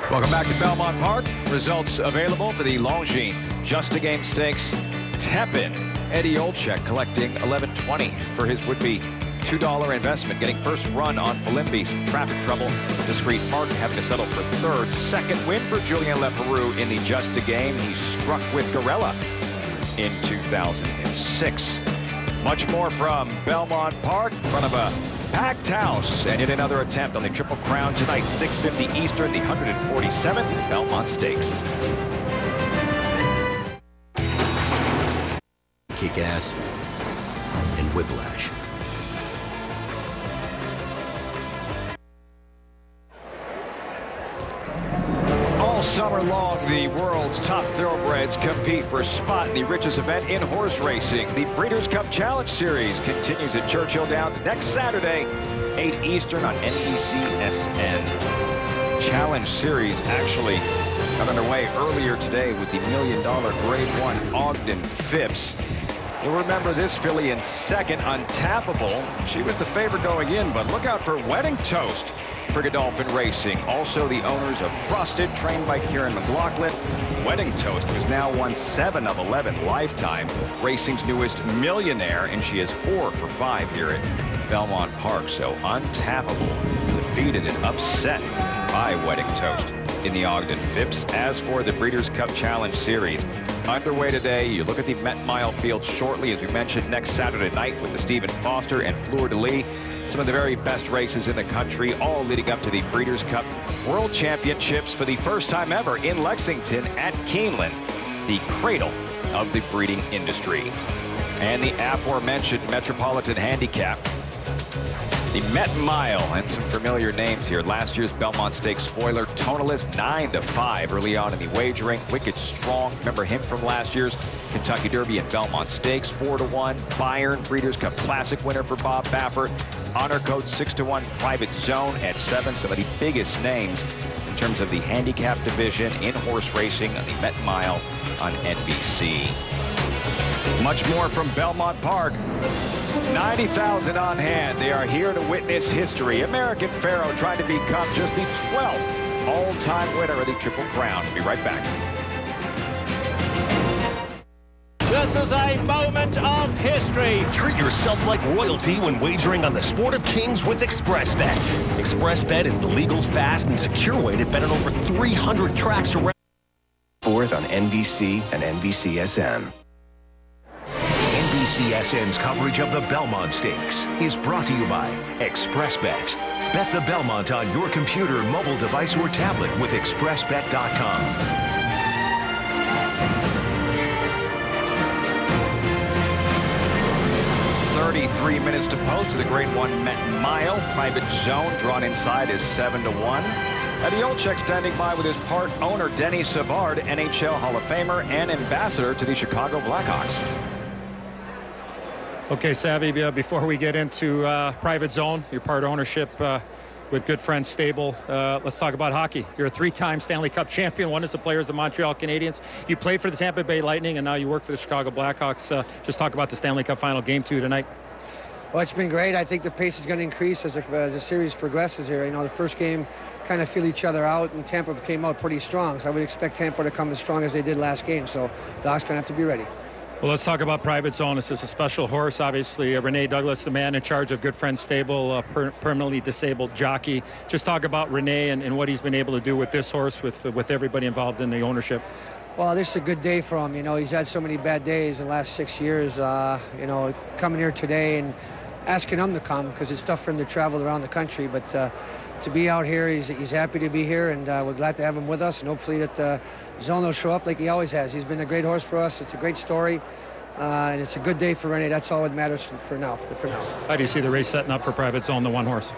Welcome back to Belmont Park. Results available for the Longines Just a Game Stakes. Tepid Eddie Olczyk collecting $11.20 for his would-be $2 investment, getting first run on Falimbi's traffic trouble. Discreet Mark having to settle for third. Second win for Julien Leparoux in the Just a Game. He struck with Gorilla in 2006. Much more from Belmont Park in front of a packed house, and yet another attempt on the Triple Crown tonight, 6:50 Eastern, the 147th Belmont Stakes. Kick-ass and whiplash. All summer long, the world's top thoroughbreds compete for a spot in the richest event in horse racing. The Breeders' Cup Challenge Series continues at Churchill Downs next Saturday, 8 Eastern on NBC/SN. Challenge Series actually got underway earlier today with the $1 million Grade 1 Ogden Phipps. You'll remember this filly in second, Untappable. She was the favorite going in, but look out for Wedding Toast for Godolphin Racing. Also the owners of Frosted, trained by Kieran McLaughlin. Wedding Toast has now won 7 of 11 lifetime. Racing's newest millionaire, and she is 4 for 5 here at Belmont Park. So Untappable defeated and upset by Wedding Toast in the Ogden Phipps. As for the Breeders' Cup Challenge Series, underway today. You look at the Met Mile field shortly, as we mentioned, next Saturday night with the Stephen Foster and Fleur de Lis. Some of the very best races in the country, all leading up to the Breeders' Cup World Championships for the first time ever in Lexington at Keeneland, the cradle of the breeding industry. And the aforementioned Metropolitan Handicap, the Met Mile, and some familiar names here. Last year's Belmont Stakes spoiler, Tonalist, 9-5 early on in the wagering. Wicked Strong, remember him from last year's Kentucky Derby and Belmont Stakes, 4-1. Bayern, Breeders' Cup Classic winner for Bob Baffert. Honor Code, 6-1. Private Zone at 7. Some of the biggest names in terms of the handicap division in horse racing on the Met Mile on NBC. Much more from Belmont Park. 90,000 on hand. They are here to witness history. American Pharoah trying to become just the 12th all-time winner of the Triple Crown. We'll be right back. This is a moment of history. Treat yourself like royalty when wagering on the Sport of Kings with ExpressBet. ExpressBet is the legal, fast, and secure way to bet on over 300 tracks around. 4th on NBC and NBCSN. NBCSN's coverage of the Belmont Stakes is brought to you by ExpressBet. Bet the Belmont on your computer, mobile device, or tablet with ExpressBet.com. 33 minutes to post to the Grade 1 Met Mile. Private Zone drawn inside is 7-1. Eddie Olczyk standing by with his part owner, Denny Savard, NHL Hall of Famer and ambassador to the Chicago Blackhawks. Okay, Savvy, before we get into Private Zone, your part ownership with good friend Stable, let's talk about hockey. You're a 3-time Stanley Cup champion, one as the players of the Montreal Canadiens. You played for the Tampa Bay Lightning, and now you work for the Chicago Blackhawks. Just talk about the Stanley Cup final, Game 2 tonight. Well, it's been great. I think the pace is going to increase as the series progresses here. You know, the first game kind of feel each other out, and Tampa came out pretty strong. So I would expect Tampa to come as strong as they did last game. So Doc's going to have to be ready. Well, let's talk about Private Zone. This is a special horse, obviously. Renee Douglas, the man in charge of Good Friend Stable, permanently disabled jockey. Just talk about Renee and what he's been able to do with this horse, with everybody involved in the ownership. Well, this is a good day for him. You know, he's had so many bad days in the last 6 years. You know, coming here today and asking him to come because it's tough for him to travel around the country. But to be out here, he's happy to be here, and we're glad to have him with us. And hopefully that Zone will show up like he always has. He's been a great horse for us. It's a great story. And it's a good day for Rene. That's all that matters for now. How do you see the race setting up for Private Zone, the one horse?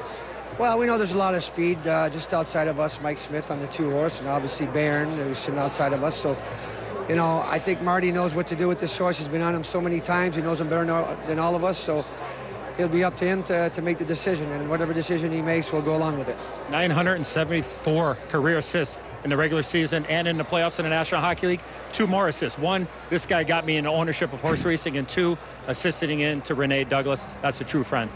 Well, we know there's a lot of speed just outside of us. Mike Smith on the 2 horse, and obviously Bayern, who's sitting outside of us. So, you know, I think Marty knows what to do with this horse. He's been on him so many times. He knows him better than all of us. So it'll be up to him to make the decision, and whatever decision he makes, we'll go along with it. 974 career assists in the regular season and in the playoffs in the National Hockey League. 2 more assists. 1, this guy got me into ownership of horse racing, and 2, assisting in to Rene Douglas. That's a true friend.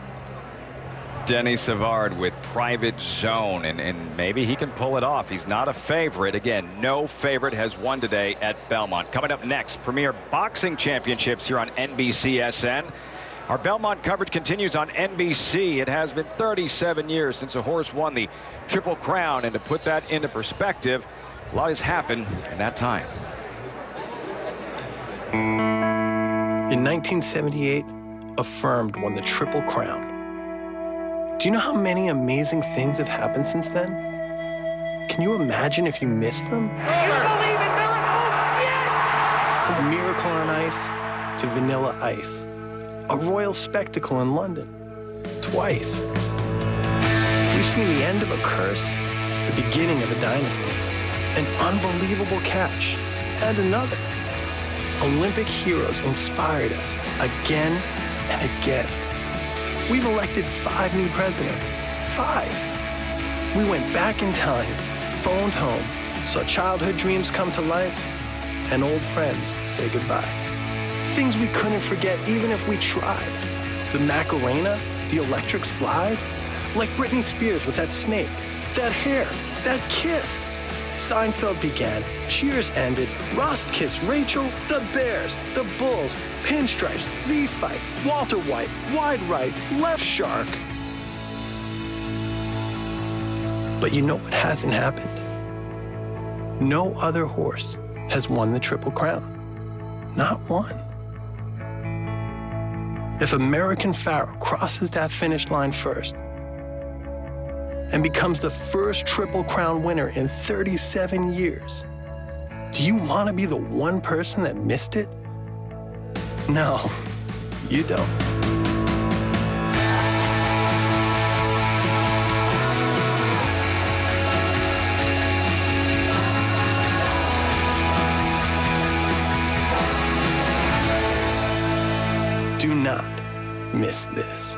Denny Savard with Private Zone, and maybe he can pull it off. He's not a favorite. Again, no favorite has won today at Belmont. Coming up next, Premier Boxing Championships here on NBCSN. Our Belmont coverage continues on NBC. It has been 37 years since a horse won the Triple Crown, and to put that into perspective, a lot has happened in that time. In 1978, Affirmed won the Triple Crown. Do you know how many amazing things have happened since then? Can you imagine if you missed them? You believe in miracles? Yes! From Miracle on Ice to Vanilla Ice. A royal spectacle in London. Twice. We've seen the end of a curse, the beginning of a dynasty, an unbelievable catch, and another. Olympic heroes inspired us again and again. We've elected 5 new presidents. 5. We went back in time, phoned home, saw childhood dreams come to life, and old friends say goodbye. Things we couldn't forget even if we tried. The Macarena, the electric slide, like Britney Spears with that snake, that hair, that kiss. Seinfeld began, Cheers ended, Ross kissed Rachel, the Bears, the Bulls, Pinstripes, The Fight, Walter White, Wide Right, Left Shark. But you know what hasn't happened? No other horse has won the Triple Crown. Not one. If American Pharoah crosses that finish line first and becomes the first Triple Crown winner in 37 years, do you want to be the one person that missed it? No, you don't. Do not miss this.